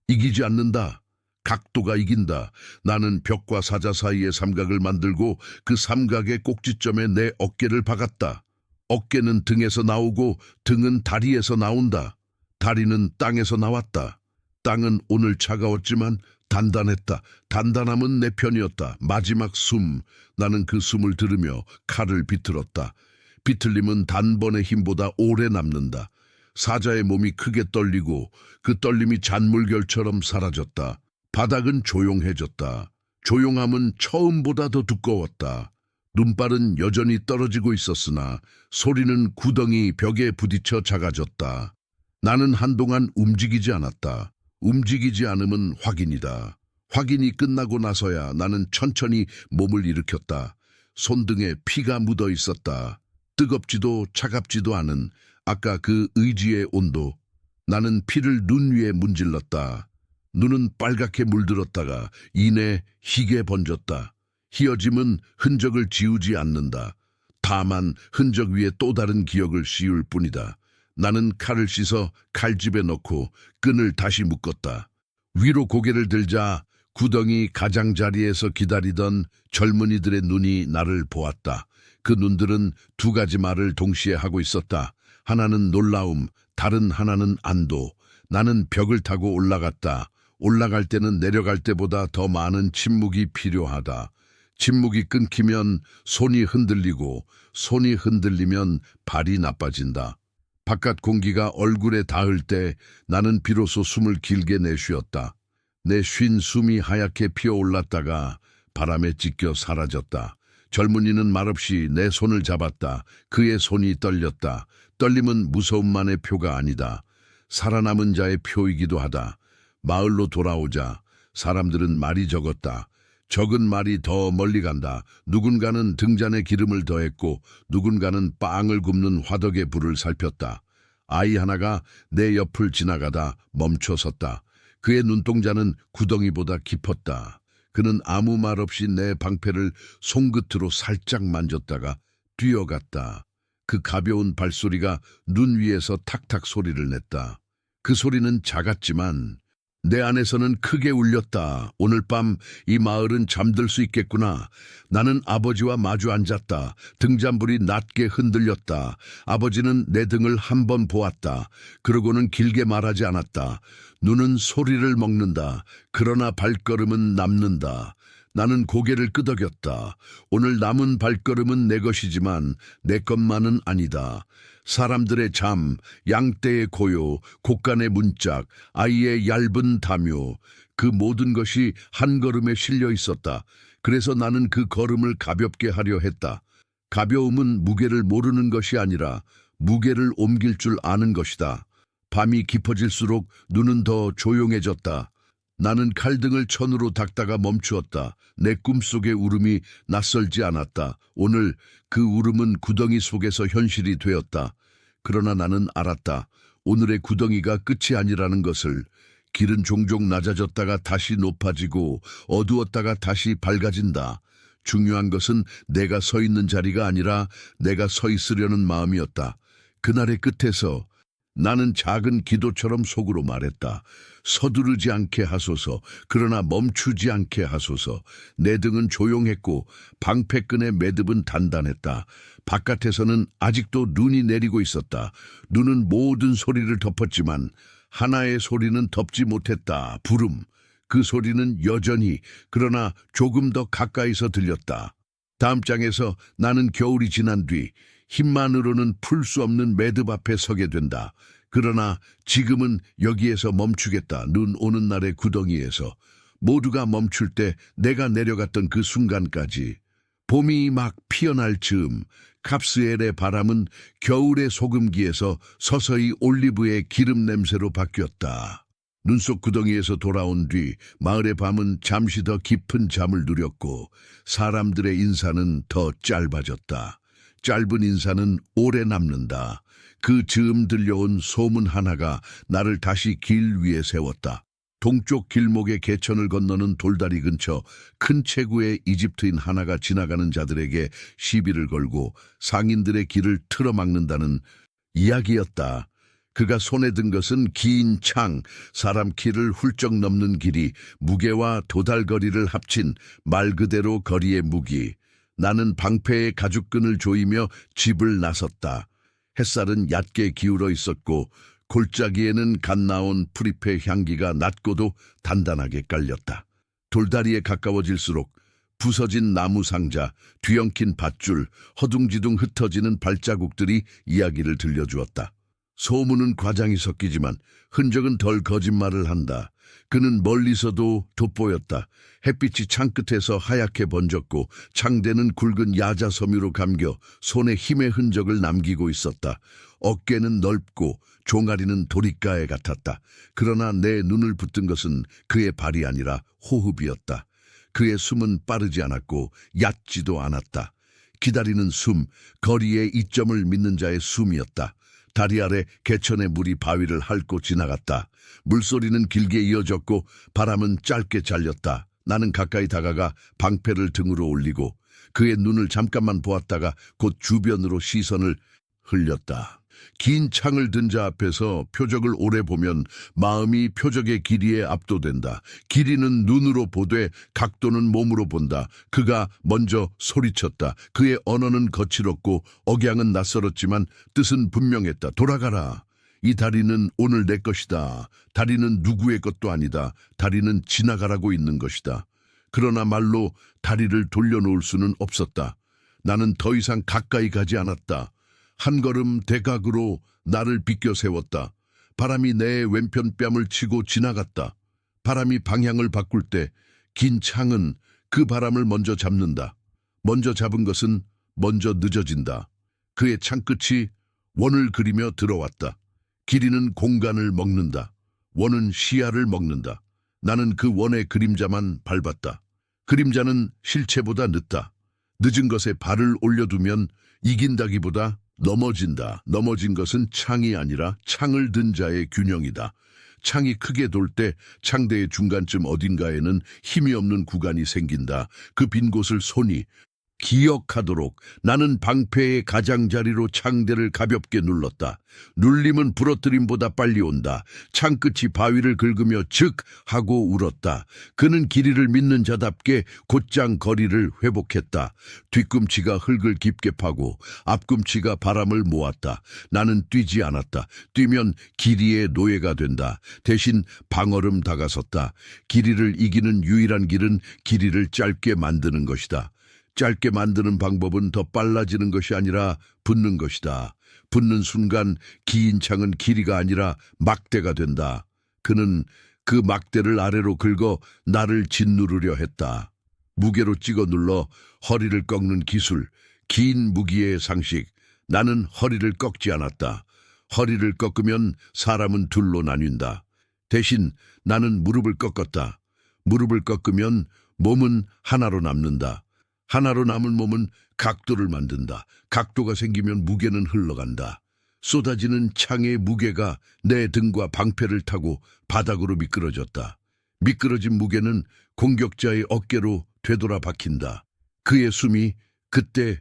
이기지 않는다. 각도가 이긴다. 나는 벽과 사자 사이의 삼각을 만들고 그 삼각의 꼭지점에 내 어깨를 박았다. 어깨는 등에서 나오고 등은 다리에서 나온다. 다리는 땅에서 나왔다. 땅은 오늘 차가웠지만 단단했다. 단단함은 내 편이었다. 마지막 숨. 나는 그 숨을 들으며 칼을 비틀었다. 비틀림은 단번의 힘보다 오래 남는다. 사자의 몸이 크게 떨리고 그 떨림이 잔물결처럼 사라졌다. 바닥은 조용해졌다. 조용함은 처음보다 더 두꺼웠다. 눈발은 여전히 떨어지고 있었으나 소리는 구덩이 벽에 부딪혀 작아졌다. 나는 한동안 움직이지 않았다. 움직이지 않음은 확인이다. 확인이 끝나고 나서야 나는 천천히 몸을 일으켰다. 손등에 피가 묻어 있었다. 뜨겁지도 차갑지도 않은 아까 그 의지의 온도. 나는 피를 눈 위에 문질렀다. 눈은 빨갛게 물들었다가 이내 희게 번졌다. 희어짐은 흔적을 지우지 않는다. 다만 흔적 위에 또 다른 기억을 씌울 뿐이다. 나는 칼을 씻어 칼집에 넣고 끈을 다시 묶었다. 위로 고개를 들자 구덩이 가장자리에서 기다리던 젊은이들의 눈이 나를 보았다. 그 눈들은 두 가지 말을 동시에 하고 있었다. 하나는 놀라움, 다른 하나는 안도. 나는 벽을 타고 올라갔다. 올라갈 때는 내려갈 때보다 더 많은 침묵이 필요하다. 침묵이 끊기면 손이 흔들리고 손이 흔들리면 발이 나빠진다. 바깥 공기가 얼굴에 닿을 때 나는 비로소 숨을 길게 내쉬었다. 내 쉰 숨이 하얗게 피어올랐다가 바람에 찢겨 사라졌다. 젊은이는 말없이 내 손을 잡았다. 그의 손이 떨렸다. 떨림은 무서움만의 표가 아니다. 살아남은 자의 표이기도 하다. 마을로 돌아오자 사람들은 말이 적었다. 적은 말이 더 멀리 간다. 누군가는 등잔에 기름을 더했고 누군가는 빵을 굽는 화덕에 불을 살폈다. 아이 하나가 내 옆을 지나가다 멈춰 섰다. 그의 눈동자는 구덩이보다 깊었다. 그는 아무 말 없이 내 방패를 손끝으로 살짝 만졌다가 뛰어갔다. 그 가벼운 발소리가 눈 위에서 탁탁 소리를 냈다. 그 소리는 작았지만 내 안에서는 크게 울렸다. 오늘 밤 이 마을은 잠들 수 있겠구나. 나는 아버지와 마주 앉았다. 등잔불이 낮게 흔들렸다. 아버지는 내 등을 한 번 보았다. 그러고는 길게 말하지 않았다. 눈은 소리를 먹는다. 그러나 발걸음은 남는다. 나는 고개를 끄덕였다. 오늘 남은 발걸음은 내 것이지만 내 것만은 아니다. 사람들의 잠, 양떼의 고요, 곡간의 문짝, 아이의 얇은 담요, 그 모든 것이 한 걸음에 실려 있었다. 그래서 나는 그 걸음을 가볍게 하려 했다. 가벼움은 무게를 모르는 것이 아니라 무게를 옮길 줄 아는 것이다. 밤이 깊어질수록 눈은 더 조용해졌다. 나는 칼등을 천으로 닦다가 멈추었다. 내 꿈속의 울음이 낯설지 않았다. 오늘 그 울음은 구덩이 속에서 현실이 되었다. 그러나 나는 알았다. 오늘의 구덩이가 끝이 아니라는 것을. 길은 종종 낮아졌다가 다시 높아지고 어두웠다가 다시 밝아진다. 중요한 것은 내가 서 있는 자리가 아니라 내가 서 있으려는 마음이었다. 그날의 끝에서 나는 작은 기도처럼 속으로 말했다. 서두르지 않게 하소서. 그러나 멈추지 않게 하소서. 내 등은 조용했고 방패끈의 매듭은 단단했다. 바깥에서는 아직도 눈이 내리고 있었다. 눈은 모든 소리를 덮었지만 하나의 소리는 덮지 못했다. 부름. 그 소리는 여전히 그러나 조금 더 가까이서 들렸다. 다음 장에서 나는 겨울이 지난 뒤 힘만으로는 풀 수 없는 매듭 앞에 서게 된다. 그러나 지금은 여기에서 멈추겠다. 눈 오는 날의 구덩이에서. 모두가 멈출 때 내가 내려갔던 그 순간까지. 봄이 막 피어날 즈음 갑스엘의 바람은 겨울의 소금기에서 서서히 올리브의 기름 냄새로 바뀌었다. 눈속 구덩이에서 돌아온 뒤 마을의 밤은 잠시 더 깊은 잠을 누렸고 사람들의 인사는 더 짧아졌다. 짧은 인사는 오래 남는다. 그 즈음 들려온 소문 하나가 나를 다시 길 위에 세웠다. 동쪽 길목의 개천을 건너는 돌다리 근처 큰 체구의 이집트인 하나가 지나가는 자들에게 시비를 걸고 상인들의 길을 틀어막는다는 이야기였다. 그가 손에 든 것은 긴 창, 사람 키를 훌쩍 넘는 길이, 무게와 도달거리를 합친 말 그대로 거리의 무기. 나는 방패의 가죽끈을 조이며 집을 나섰다. 햇살은 얕게 기울어 있었고 골짜기에는 갓 나온 프리페 향기가 낮고도 단단하게 깔렸다. 돌다리에 가까워질수록 부서진 나무 상자, 뒤엉킨 밧줄, 허둥지둥 흩어지는 발자국들이 이야기를 들려주었다. 소문은 과장이 섞이지만 흔적은 덜 거짓말을 한다. 그는 멀리서도 돋보였다. 햇빛이 창끝에서 하얗게 번졌고 창대는 굵은 야자 섬유로 감겨 손에 힘의 흔적을 남기고 있었다. 어깨는 넓고 종아리는 도리가에 같았다. 그러나 내 눈을 붙든 것은 그의 발이 아니라 호흡이었다. 그의 숨은 빠르지 않았고 얕지도 않았다. 기다리는 숨, 거리의 이점을 믿는 자의 숨이었다. 다리 아래 개천의 물이 바위를 핥고 지나갔다. 물소리는 길게 이어졌고 바람은 짧게 잘렸다. 나는 가까이 다가가 방패를 등으로 올리고 그의 눈을 잠깐만 보았다가 곧 주변으로 시선을 흘렸다. 긴 창을 든 자 앞에서 표적을 오래 보면 마음이 표적의 길이에 압도된다. 길이는 눈으로 보되 각도는 몸으로 본다. 그가 먼저 소리쳤다. 그의 언어는 거칠었고 억양은 낯설었지만 뜻은 분명했다. 돌아가라. 이 다리는 오늘 내 것이다. 다리는 누구의 것도 아니다. 다리는 지나가라고 있는 것이다. 그러나 말로 다리를 돌려놓을 수는 없었다. 나는 더 이상 가까이 가지 않았다. 한 걸음 대각으로 나를 비껴 세웠다. 바람이 내 왼편 뺨을 치고 지나갔다. 바람이 방향을 바꿀 때 긴 창은 그 바람을 먼저 잡는다. 먼저 잡은 것은 먼저 늦어진다. 그의 창끝이 원을 그리며 들어왔다. 길이는 공간을 먹는다. 원은 시야를 먹는다. 나는 그 원의 그림자만 밟았다. 그림자는 실체보다 늦다. 늦은 것에 발을 올려두면 이긴다기보다 넘어진다. 넘어진 것은 창이 아니라 창을 든 자의 균형이다. 창이 크게 돌 때 창대의 중간쯤 어딘가에는 힘이 없는 구간이 생긴다. 그 빈 곳을 손이 기억하도록 나는 방패의 가장자리로 창대를 가볍게 눌렀다. 눌림은 부러뜨림보다 빨리 온다. 창끝이 바위를 긁으며 즉 하고 울었다. 그는 길이를 믿는 자답게 곧장 거리를 회복했다. 뒤꿈치가 흙을 깊게 파고 앞꿈치가 바람을 모았다. 나는 뛰지 않았다. 뛰면 길이의 노예가 된다. 대신 방얼음 다가섰다. 길이를 이기는 유일한 길은 길이를 짧게 만드는 것이다. 짧게 만드는 방법은 더 빨라지는 것이 아니라 붙는 것이다. 붙는 순간 긴 창은 길이가 아니라 막대가 된다. 그는 그 막대를 아래로 긁어 나를 짓누르려 했다. 무게로 찍어 눌러 허리를 꺾는 기술, 긴 무기의 상식. 나는 허리를 꺾지 않았다. 허리를 꺾으면 사람은 둘로 나뉜다. 대신 나는 무릎을 꺾었다. 무릎을 꺾으면 몸은 하나로 남는다. 하나로 남은 몸은 각도를 만든다. 각도가 생기면 무게는 흘러간다. 쏟아지는 창의 무게가 내 등과 방패를 타고 바닥으로 미끄러졌다. 미끄러진 무게는 공격자의 어깨로 되돌아 박힌다. 그의 숨이 그때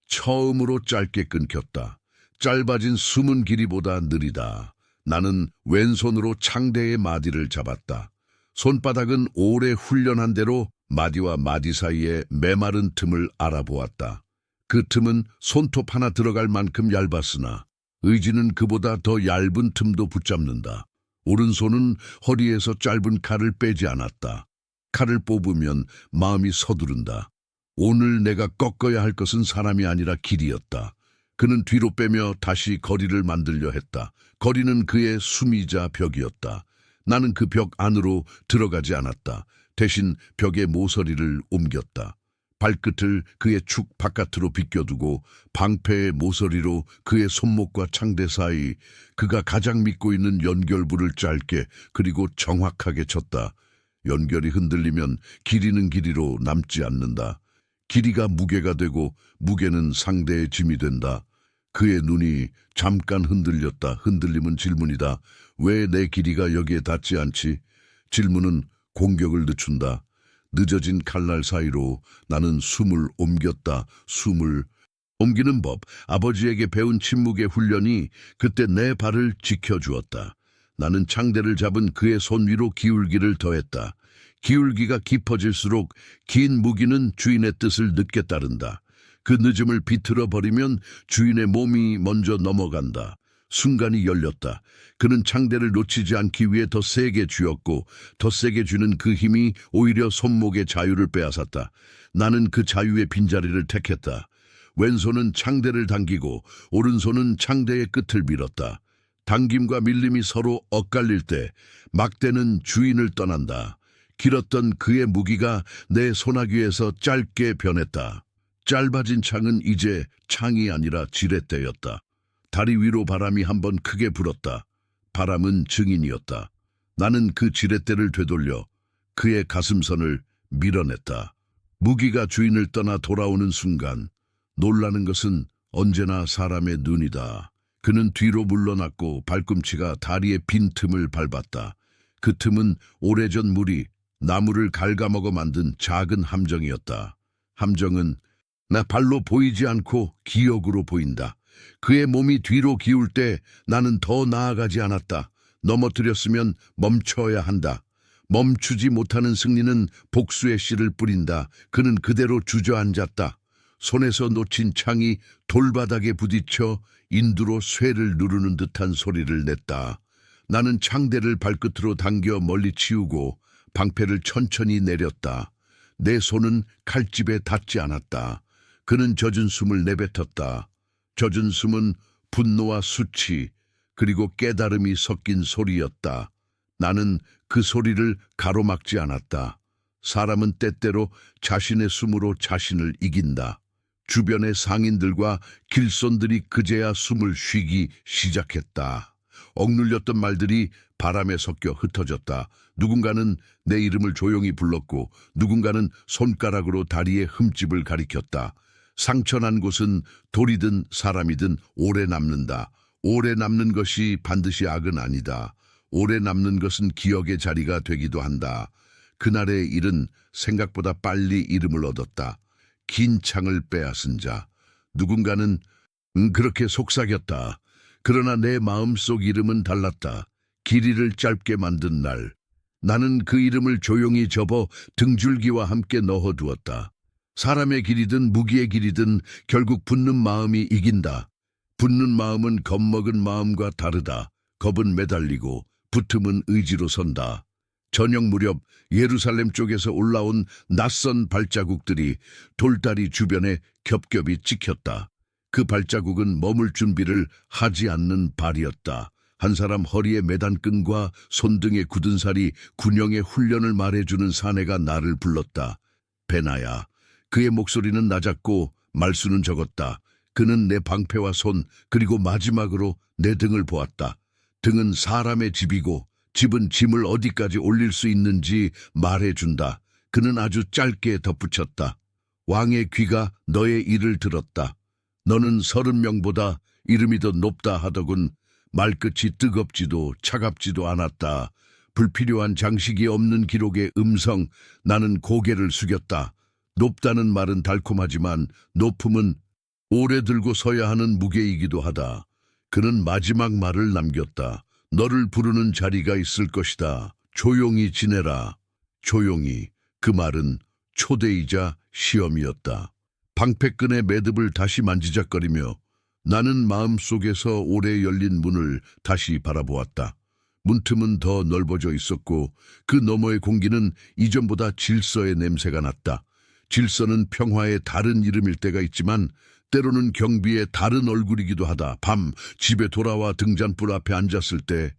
처음으로 짧게 끊겼다. 짧아진 숨은 길이보다 느리다. 나는 왼손으로 창대의 마디를 잡았다. 손바닥은 오래 훈련한 대로 마디와 마디 사이에 메마른 틈을 알아보았다. 그 틈은 손톱 하나 들어갈 만큼 얇았으나 의지는 그보다 더 얇은 틈도 붙잡는다. 오른손은 허리에서 짧은 칼을 빼지 않았다. 칼을 뽑으면 마음이 서두른다. 오늘 내가 꺾어야 할 것은 사람이 아니라 길이었다. 그는 뒤로 빼며 다시 거리를 만들려 했다. 거리는 그의 숨이자 벽이었다. 나는 그 벽 안으로 들어가지 않았다. 대신 벽의 모서리를 옮겼다. 발끝을 그의 축 바깥으로 비껴두고 방패의 모서리로 그의 손목과 창대 사이 그가 가장 믿고 있는 연결부를 짧게 그리고 정확하게 쳤다. 연결이 흔들리면 길이는 길이로 남지 않는다. 길이가 무게가 되고 무게는 상대의 짐이 된다. 그의 눈이 잠깐 흔들렸다. 흔들림은 질문이다. 왜 내 길이가 여기에 닿지 않지? 질문은 공격을 늦춘다. 늦어진 칼날 사이로 나는 숨을 옮겼다. 숨을 옮기는 법. 아버지에게 배운 침묵의 훈련이 그때 내 발을 지켜주었다. 나는 창대를 잡은 그의 손 위로 기울기를 더했다. 기울기가 깊어질수록 긴 무기는 주인의 뜻을 늦게 따른다. 그 늦음을 비틀어 버리면 주인의 몸이 먼저 넘어간다. 순간이 열렸다. 그는 창대를 놓치지 않기 위해 더 세게 쥐었고 더 세게 쥐는 그 힘이 오히려 손목의 자유를 빼앗았다. 나는 그 자유의 빈자리를 택했다. 왼손은 창대를 당기고 오른손은 창대의 끝을 밀었다. 당김과 밀림이 서로 엇갈릴 때 막대는 주인을 떠난다. 길었던 그의 무기가 내 소나귀에서 짧게 변했다. 짧아진 창은 이제 창이 아니라 지렛대였다. 다리 위로 바람이 한번 크게 불었다. 바람은 증인이었다. 나는 그 지렛대를 되돌려 그의 가슴선을 밀어냈다. 무기가 주인을 떠나 돌아오는 순간 놀라는 것은 언제나 사람의 눈이다. 그는 뒤로 물러났고 발꿈치가 다리의 빈 틈을 밟았다. 그 틈은 오래전 물이 나무를 갉아먹어 만든 작은 함정이었다. 함정은 나 발로 보이지 않고 기억으로 보인다. 그의 몸이 뒤로 기울 때 나는 더 나아가지 않았다. 넘어뜨렸으면 멈춰야 한다. 멈추지 못하는 승리는 복수의 씨를 뿌린다. 그는 그대로 주저앉았다. 손에서 놓친 창이 돌바닥에 부딪혀 인두로 쇠를 누르는 듯한 소리를 냈다. 나는 창대를 발끝으로 당겨 멀리 치우고 방패를 천천히 내렸다. 내 손은 칼집에 닿지 않았다. 그는 젖은 숨을 내뱉었다. 젖은 숨은 분노와 수치 그리고 깨달음이 섞인 소리였다. 나는 그 소리를 가로막지 않았다. 사람은 때때로 자신의 숨으로 자신을 이긴다. 주변의 상인들과 길손들이 그제야 숨을 쉬기 시작했다. 억눌렸던 말들이 바람에 섞여 흩어졌다. 누군가는 내 이름을 조용히 불렀고 누군가는 손가락으로 다리의 흠집을 가리켰다. 상처난 곳은 돌이든 사람이든 오래 남는다. 오래 남는 것이 반드시 악은 아니다. 오래 남는 것은 기억의 자리가 되기도 한다. 그날의 일은 생각보다 빨리 이름을 얻었다. 긴 창을 빼앗은 자. 누군가는 그렇게 속삭였다. 그러나 내 마음속 이름은 달랐다. 길이를 짧게 만든 날. 나는 그 이름을 조용히 접어 등줄기와 함께 넣어두었다. 사람의 길이든 무기의 길이든 결국 붙는 마음이 이긴다. 붙는 마음은 겁먹은 마음과 다르다. 겁은 매달리고 붙음은 의지로 선다. 저녁 무렵 예루살렘 쪽에서 올라온 낯선 발자국들이 돌다리 주변에 겹겹이 찍혔다. 그 발자국은 머물 준비를 하지 않는 발이었다. 한 사람 허리에 매단 끈과 손등에 굳은 살이 군영의 훈련을 말해주는 사내가 나를 불렀다. 베나야. 그의 목소리는 낮았고 말수는 적었다. 그는 내 방패와 손 그리고 마지막으로 내 등을 보았다. 등은 사람의 집이고 집은 짐을 어디까지 올릴 수 있는지 말해준다. 그는 아주 짧게 덧붙였다. 왕의 귀가 너의 일을 들었다. 너는 30명보다 이름이 더 높다 하더군. 말끝이 뜨겁지도 차갑지도 않았다. 불필요한 장식이 없는 기록의 음성. 나는 고개를 숙였다. 높다는 말은 달콤하지만 높음은 오래 들고 서야 하는 무게이기도 하다. 그는 마지막 말을 남겼다. 너를 부르는 자리가 있을 것이다. 조용히 지내라. 조용히. 그 말은 초대이자 시험이었다. 방패끈의 매듭을 다시 만지작거리며 나는 마음속에서 오래 열린 문을 다시 바라보았다. 문틈은 더 넓어져 있었고 그 너머의 공기는 이전보다 질서의 냄새가 났다. 질서는 평화의 다른 이름일 때가 있지만 때로는 경비의 다른 얼굴이기도 하다. 밤 집에 돌아와 등잔불 앞에 앉았을 때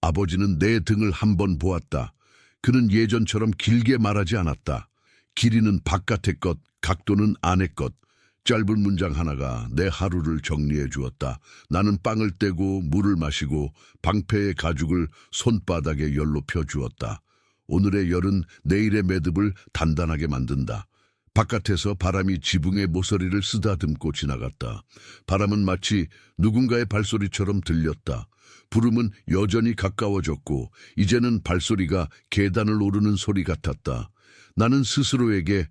아버지는 내 등을 한 번 보았다. 그는 예전처럼 길게 말하지 않았다. 길이는 바깥의 것, 각도는 안의 것. 짧은 문장 하나가 내 하루를 정리해 주었다. 나는 빵을 떼고 물을 마시고 방패의 가죽을 손바닥에 열로 펴주었다. 오늘의 열은 내일의 매듭을 단단하게 만든다. 바깥에서 바람이 지붕의 모서리를 쓰다듬고 지나갔다. 바람은 마치 누군가의 발소리처럼 들렸다. 부름은 여전히 가까워졌고 이제는 발소리가 계단을 오르는 소리 같았다. 나는 스스로에게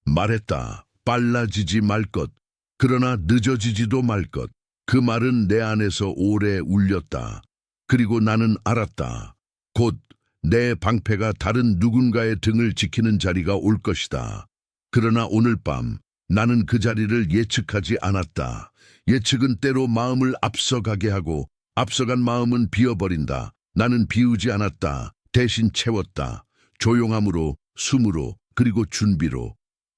말했다. 빨라지지 말 것. 그러나 늦어지지도 말 것. 그 말은 내 안에서 오래 울렸다. 그리고 나는 알았다. 곧 내 방패가 다른 누군가의 등을 지키는 자리가 올 것이다. 그러나 오늘 밤 나는 그 자리를 예측하지 않았다. 예측은 때로 마음을 앞서가게 하고 앞서간 마음은 비어버린다. 나는 비우지 않았다. 대신 채웠다. 조용함으로, 숨으로, 그리고 준비로.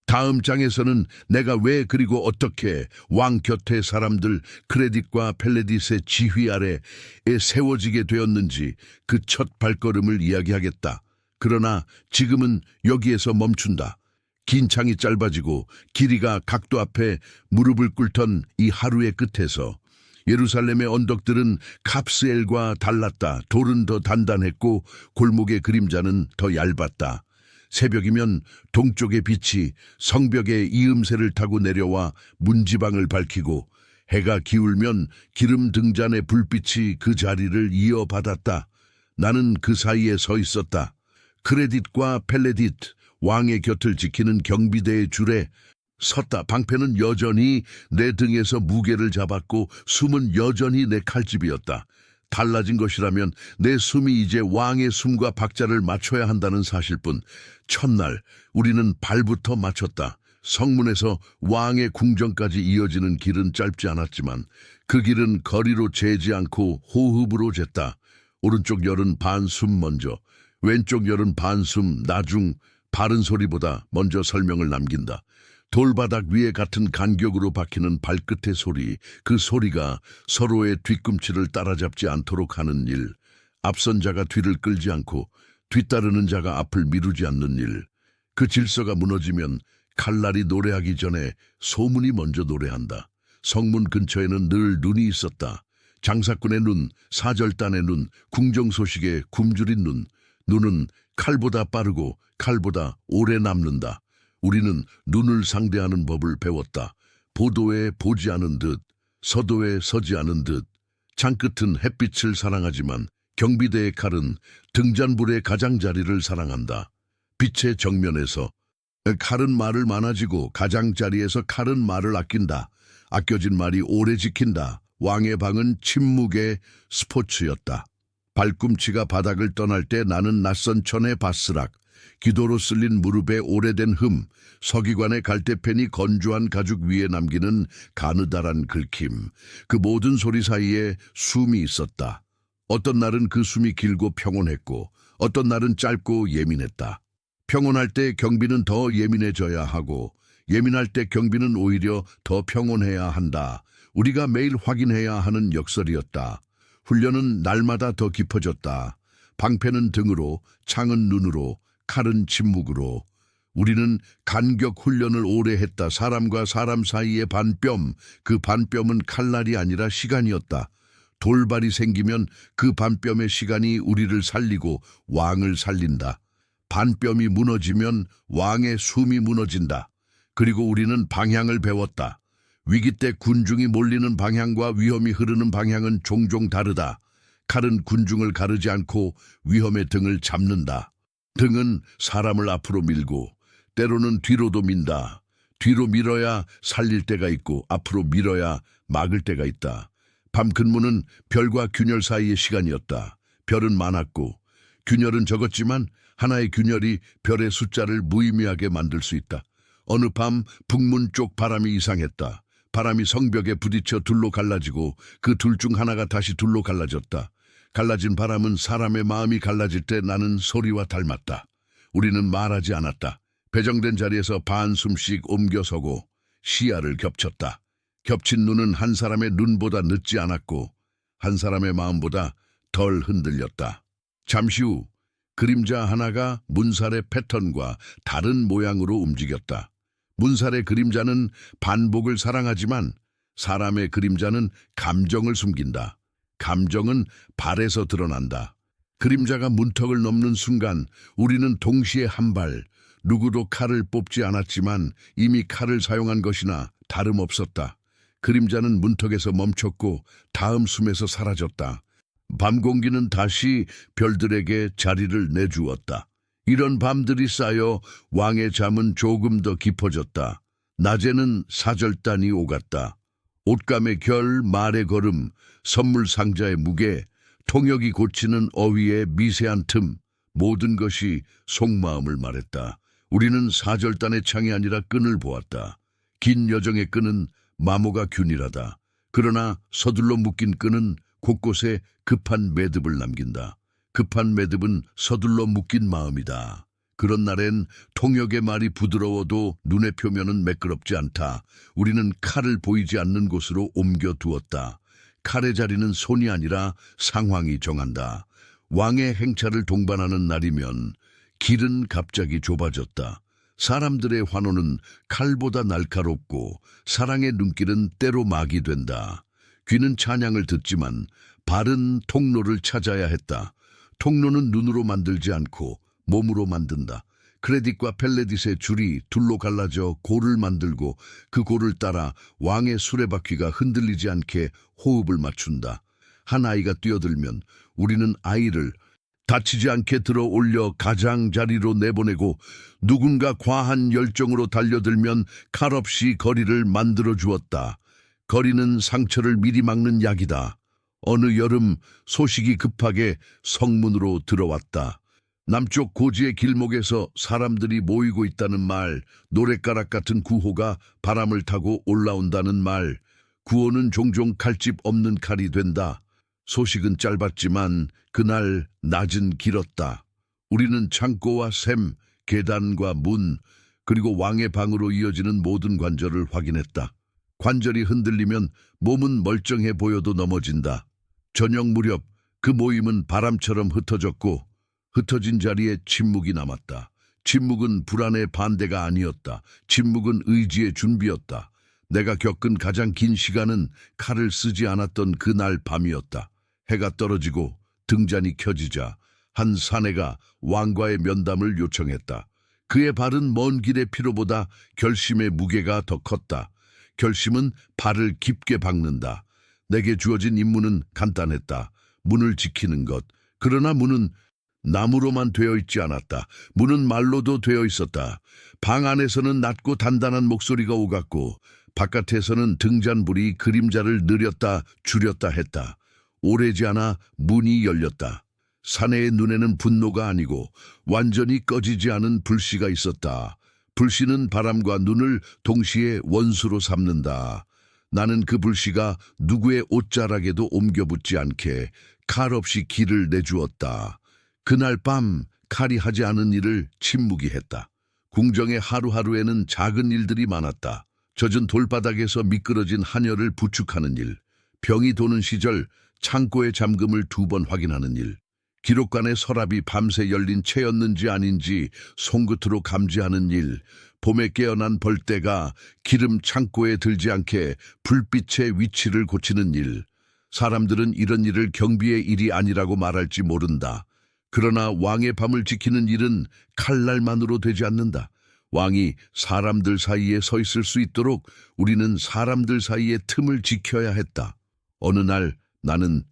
다음 장에서는 내가 왜 그리고 어떻게 왕 곁의 사람들 크레딧과 펠레딧의 지휘 아래에 세워지게 되었는지 그 첫 발걸음을 이야기하겠다. 그러나 지금은 여기에서 멈춘다. 긴 창이 짧아지고 길이가 각도 앞에 무릎을 꿇던 이 하루의 끝에서 예루살렘의 언덕들은 갑스엘과 달랐다. 돌은 더 단단했고 골목의 그림자는 더 얇았다. 새벽이면 동쪽의 빛이 성벽의 이음새를 타고 내려와 문지방을 밝히고 해가 기울면 기름 등잔의 불빛이 그 자리를 이어받았다. 나는 그 사이에 서 있었다. 크레딧과 펠레딧, 왕의 곁을 지키는 경비대의 줄에 섰다. 방패는 여전히 내 등에서 무게를 잡았고 숨은 여전히 내 칼집이었다. 달라진 것이라면 내 숨이 이제 왕의 숨과 박자를 맞춰야 한다는 사실뿐. 첫날 우리는 발부터 맞췄다. 성문에서 왕의 궁전까지 이어지는 길은 짧지 않았지만 그 길은 거리로 재지 않고 호흡으로 쟀다. 오른쪽 열은 반숨 먼저, 왼쪽 열은 반숨 나중, 바른 소리보다 먼저 설명을 남긴다. 돌바닥 위에 같은 간격으로 박히는 발끝의 소리, 그 소리가 서로의 뒤꿈치를 따라잡지 않도록 하는 일, 앞선 자가 뒤를 끌지 않고 뒤따르는 자가 앞을 미루지 않는 일, 그 질서가 무너지면 칼날이 노래하기 전에 소문이 먼저 노래한다. 성문 근처에는 늘 눈이 있었다. 장사꾼의 눈, 사절단의 눈, 궁정소식의 굶주린 눈. 눈은 칼보다 빠르고 칼보다 오래 남는다. 우리는 눈을 상대하는 법을 배웠다. 보도에 보지 않은 듯, 서도에 서지 않은 듯. 창끝은 햇빛을 사랑하지만 경비대의 칼은 등잔불의 가장자리를 사랑한다. 빛의 정면에서 칼은 말을 많아지고 가장자리에서 칼은 말을 아낀다. 아껴진 말이 오래 지킨다. 왕의 방은 침묵의 스포츠였다. 발꿈치가 바닥을 떠날 때 나는 낯선 천의 바스락, 기도로 쓸린 무릎에 오래된 흠, 서기관의 갈대펜이 건조한 가죽 위에 남기는 가느다란 긁힘, 그 모든 소리 사이에 숨이 있었다. 어떤 날은 그 숨이 길고 평온했고 어떤 날은 짧고 예민했다. 평온할 때 경비는 더 예민해져야 하고 예민할 때 경비는 오히려 더 평온해야 한다. 우리가 매일 확인해야 하는 역설이었다. 훈련은 날마다 더 깊어졌다. 방패는 등으로, 창은 눈으로, 칼은 침묵으로. 우리는 간격 훈련을 오래 했다. 사람과 사람 사이의 반뼘, 그 반뼘은 칼날이 아니라 시간이었다. 돌발이 생기면 그 반뼘의 시간이 우리를 살리고 왕을 살린다. 반뼘이 무너지면 왕의 숨이 무너진다. 그리고 우리는 방향을 배웠다. 위기 때 군중이 몰리는 방향과 위험이 흐르는 방향은 종종 다르다. 칼은 군중을 가르지 않고 위험의 등을 잡는다. 등은 사람을 앞으로 밀고 때로는 뒤로도 민다. 뒤로 밀어야 살릴 때가 있고 앞으로 밀어야 막을 때가 있다. 밤 근무는 별과 균열 사이의 시간이었다. 별은 많았고 균열은 적었지만 하나의 균열이 별의 숫자를 무의미하게 만들 수 있다. 어느 밤 북문 쪽 바람이 이상했다. 바람이 성벽에 부딪혀 둘로 갈라지고 그 둘 중 하나가 다시 둘로 갈라졌다. 갈라진 바람은 사람의 마음이 갈라질 때 나는 소리와 닮았다. 우리는 말하지 않았다. 배정된 자리에서 반숨씩 옮겨서고 시야를 겹쳤다. 겹친 눈은 한 사람의 눈보다 늦지 않았고 한 사람의 마음보다 덜 흔들렸다. 잠시 후 그림자 하나가 문살의 패턴과 다른 모양으로 움직였다. 문살의 그림자는 반복을 사랑하지만 사람의 그림자는 감정을 숨긴다. 감정은 발에서 드러난다. 그림자가 문턱을 넘는 순간 우리는 동시에 한 발, 누구도 칼을 뽑지 않았지만 이미 칼을 사용한 것이나 다름없었다. 그림자는 문턱에서 멈췄고 다음 숨에서 사라졌다. 밤 공기는 다시 별들에게 자리를 내주었다. 이런 밤들이 쌓여 왕의 잠은 조금 더 깊어졌다. 낮에는 사절단이 오갔다. 옷감의 결, 말의 걸음, 선물 상자의 무게, 통역이 고치는 어휘의 미세한 틈, 모든 것이 속마음을 말했다. 우리는 사절단의 창이 아니라 끈을 보았다. 긴 여정의 끈은 마모가 균일하다. 그러나 서둘러 묶인 끈은 곳곳에 급한 매듭을 남긴다. 급한 매듭은 서둘러 묶인 마음이다. 그런 날엔 통역의 말이 부드러워도 눈의 표면은 매끄럽지 않다. 우리는 칼을 보이지 않는 곳으로 옮겨두었다. 칼의 자리는 손이 아니라 상황이 정한다. 왕의 행차를 동반하는 날이면 길은 갑자기 좁아졌다. 사람들의 환호는 칼보다 날카롭고 사랑의 눈길은 때로 막이 된다. 귀는 찬양을 듣지만 발은 통로를 찾아야 했다. 통로는 눈으로 만들지 않고 몸으로 만든다. 크레딧과 펠레딧의 줄이 둘로 갈라져 골을 만들고 그 골을 따라 왕의 수레바퀴가 흔들리지 않게 호흡을 맞춘다. 한 아이가 뛰어들면 우리는 아이를 다치지 않게 들어 올려 가장자리로 내보내고 누군가 과한 열정으로 달려들면 칼 없이 거리를 만들어 주었다. 거리는 상처를 미리 막는 약이다. 어느 여름 소식이 급하게 성문으로 들어왔다. 남쪽 고지의 길목에서 사람들이 모이고 있다는 말, 노랫가락 같은 구호가 바람을 타고 올라온다는 말, 구호는 종종 칼집 없는 칼이 된다. 소식은 짧았지만 그날 낮은 길었다. 우리는 창고와 샘, 계단과 문, 그리고 왕의 방으로 이어지는 모든 관절을 확인했다. 관절이 흔들리면 몸은 멀쩡해 보여도 넘어진다. 저녁 무렵 그 모임은 바람처럼 흩어졌고 흩어진 자리에 침묵이 남았다. 침묵은 불안의 반대가 아니었다. 침묵은 의지의 준비였다. 내가 겪은 가장 긴 시간은 칼을 쓰지 않았던 그날 밤이었다. 해가 떨어지고 등잔이 켜지자 한 사내가 왕과의 면담을 요청했다. 그의 발은 먼 길의 피로보다 결심의 무게가 더 컸다. 결심은 발을 깊게 박는다. 내게 주어진 임무는 간단했다. 문을 지키는 것. 그러나 문은 나무로만 되어 있지 않았다. 문은 말로도 되어 있었다. 방 안에서는 낮고 단단한 목소리가 오갔고 바깥에서는 등잔불이 그림자를 느렸다 줄였다 했다. 오래지 않아 문이 열렸다. 사내의 눈에는 분노가 아니고 완전히 꺼지지 않은 불씨가 있었다. 불씨는 바람과 눈을 동시에 원수로 삼는다. 나는 그 불씨가 누구의 옷자락에도 옮겨붙지 않게 칼 없이 길을 내주었다. 그날 밤 칼이 하지 않은 일을 침묵이 했다. 궁정의 하루하루에는 작은 일들이 많았다. 젖은 돌바닥에서 미끄러진 한여를 부축하는 일, 병이 도는 시절 창고의 잠금을 2번 확인하는 일, 기록관의 서랍이 밤새 열린 채였는지 아닌지 손끝으로 감지하는 일, 봄에 깨어난 벌떼가 기름 창고에 들지 않게 불빛의 위치를 고치는 일. 사람들은 이런 일을 경비의 일이 아니라고 말할지 모른다. 그러나 왕의 밤을 지키는 일은 칼날만으로 되지 않는다. 왕이 사람들 사이에 서 있을 수 있도록 우리는 사람들 사이의 틈을 지켜야 했다. 어느 날 나는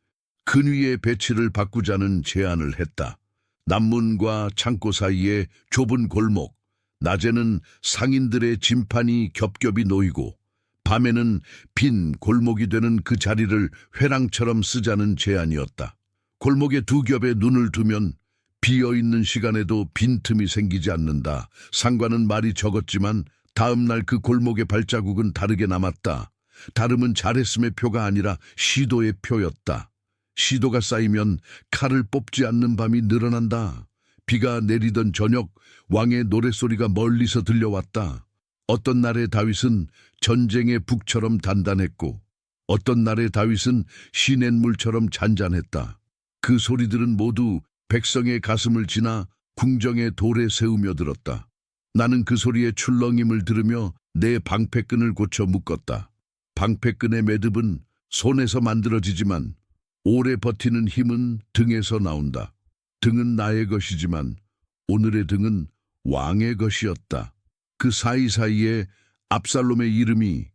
근위의 배치를 바꾸자는 제안을 했다. 남문과 창고 사이에 좁은 골목, 낮에는 상인들의 짐판이 겹겹이 놓이고 밤에는 빈 골목이 되는 그 자리를 회랑처럼 쓰자는 제안이었다. 골목의 2겹에 눈을 두면 비어있는 시간에도 빈틈이 생기지 않는다. 상관은 말이 적었지만 다음 날 그 골목의 발자국은 다르게 남았다. 다름은 잘했음의 표가 아니라 시도의 표였다. 시도가 쌓이면 칼을 뽑지 않는 밤이 늘어난다. 비가 내리던 저녁 왕의 노랫소리가 멀리서 들려왔다. 어떤 날의 다윗은 전쟁의 북처럼 단단했고 어떤 날의 다윗은 시냇물처럼 잔잔했다. 그 소리들은 모두 백성의 가슴을 지나 궁정의 돌에 세우며 들었다. 나는 그 소리의 출렁임을 들으며 내 방패끈을 고쳐 묶었다. 방패끈의 매듭은 손에서 만들어지지만 오래 버티는 힘은 등에서 나온다. 등은 나의 것이지만 오늘의 등은 왕의 것이었다. 그 사이사이에 압살롬의 이름이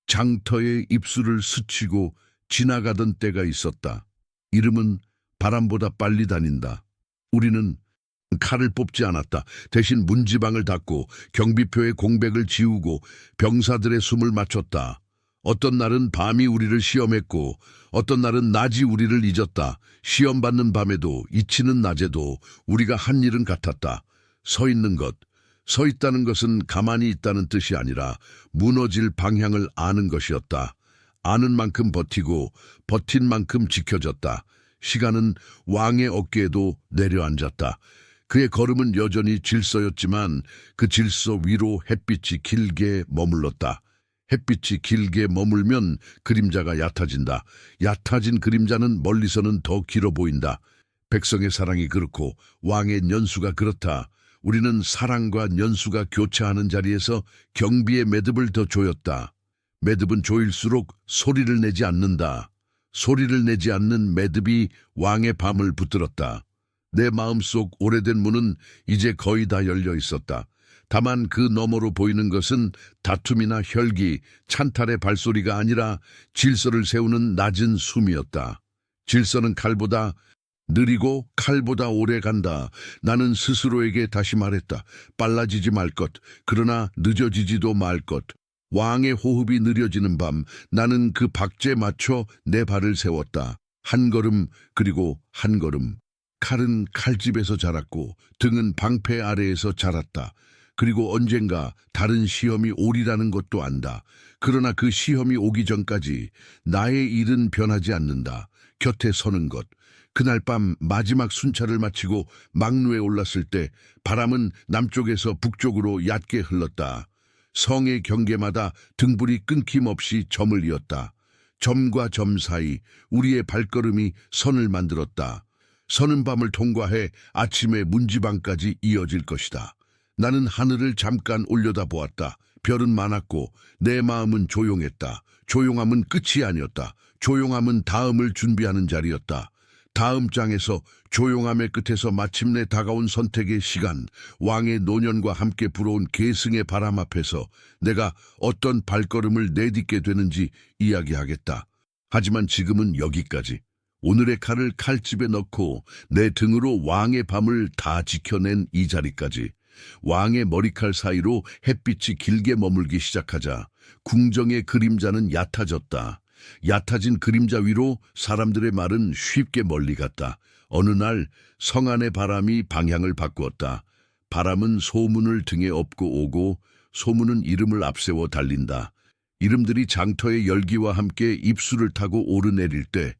장터의 입술을 스치고 지나가던 때가 있었다. 이름은 바람보다 빨리 다닌다. 우리는 칼을 뽑지 않았다. 대신 문지방을 닫고 경비표의 공백을 지우고 병사들의 숨을 맞췄다. 어떤 날은 밤이 우리를 시험했고 어떤 날은 낮이 우리를 잊었다. 시험받는 밤에도 잊히는 낮에도 우리가 한 일은 같았다. 서 있는 것. 서 있다는 것은 가만히 있다는 뜻이 아니라 무너질 방향을 아는 것이었다. 아는 만큼 버티고 버틴 만큼 지켜졌다. 시간은 왕의 어깨에도 내려앉았다. 그의 걸음은 여전히 질서였지만 그 질서 위로 햇빛이 길게 머물렀다. 햇빛이 길게 머물면 그림자가 얕아진다. 얕아진 그림자는 멀리서는 더 길어 보인다. 백성의 사랑이 그렇고 왕의 연수가 그렇다. 우리는 사랑과 연수가 교차하는 자리에서 경비의 매듭을 더 조였다. 매듭은 조일수록 소리를 내지 않는다. 소리를 내지 않는 매듭이 왕의 밤을 붙들었다. 내 마음속 오래된 문은 이제 거의 다 열려 있었다. 다만 그 너머로 보이는 것은 다툼이나 혈기, 찬탈의 발소리가 아니라 질서를 세우는 낮은 숨이었다. 질서는 칼보다 느리고 칼보다 오래 간다. 나는 스스로에게 다시 말했다. 빨라지지 말 것, 그러나 늦어지지도 말 것. 왕의 호흡이 느려지는 밤, 나는 그 박자에 맞춰 내 발을 세웠다. 한 걸음, 그리고 한 걸음. 칼은 칼집에서 자랐고 등은 방패 아래에서 자랐다. 그리고 언젠가 다른 시험이 오리라는 것도 안다. 그러나 그 시험이 오기 전까지 나의 일은 변하지 않는다. 곁에 서는 것. 그날 밤 마지막 순찰을 마치고 막루에 올랐을 때 바람은 남쪽에서 북쪽으로 얕게 흘렀다. 성의 경계마다 등불이 끊김없이 점을 이었다. 점과 점 사이 우리의 발걸음이 선을 만들었다. 서는 밤을 통과해 아침의 문지방까지 이어질 것이다. 나는 하늘을 잠깐 올려다보았다. 별은 많았고 내 마음은 조용했다. 조용함은 끝이 아니었다. 조용함은 다음을 준비하는 자리였다. 다음 장에서 조용함의 끝에서 마침내 다가온 선택의 시간, 왕의 노년과 함께 불어온 계승의 바람 앞에서 내가 어떤 발걸음을 내딛게 되는지 이야기하겠다. 하지만 지금은 여기까지. 오늘의 칼을 칼집에 넣고 내 등으로 왕의 밤을 다 지켜낸 이 자리까지. 왕의 머리칼 사이로 햇빛이 길게 머물기 시작하자 궁정의 그림자는 얕아졌다. 얕아진 그림자 위로 사람들의 말은 쉽게 멀리 갔다. 어느 날 성안의 바람이 방향을 바꾸었다. 바람은 소문을 등에 업고 오고 소문은 이름을 앞세워 달린다. 이름들이 장터의 열기와 함께 입술을 타고 오르내릴 때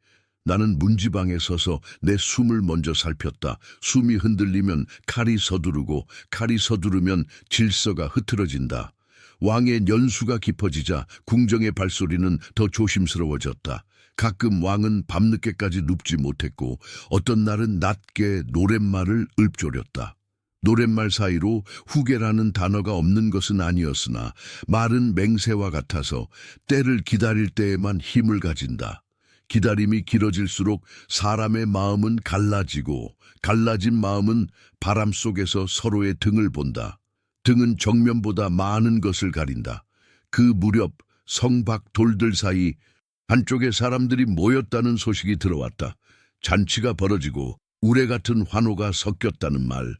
나는 문지방에 서서 내 숨을 먼저 살폈다. 숨이 흔들리면 칼이 서두르고 칼이 서두르면 질서가 흐트러진다. 왕의 연수가 깊어지자 궁정의 발소리는 더 조심스러워졌다. 가끔 왕은 밤늦게까지 눕지 못했고 어떤 날은 낮게 노랫말을 읊조렸다. 노랫말 사이로 후계라는 단어가 없는 것은 아니었으나 말은 맹세와 같아서 때를 기다릴 때에만 힘을 가진다. 기다림이 길어질수록 사람의 마음은 갈라지고 갈라진 마음은 바람 속에서 서로의 등을 본다. 등은 정면보다 많은 것을 가린다. 그 무렵 성박 돌들 사이 한쪽에 사람들이 모였다는 소식이 들어왔다. 잔치가 벌어지고 우레 같은 환호가 섞였다는 말.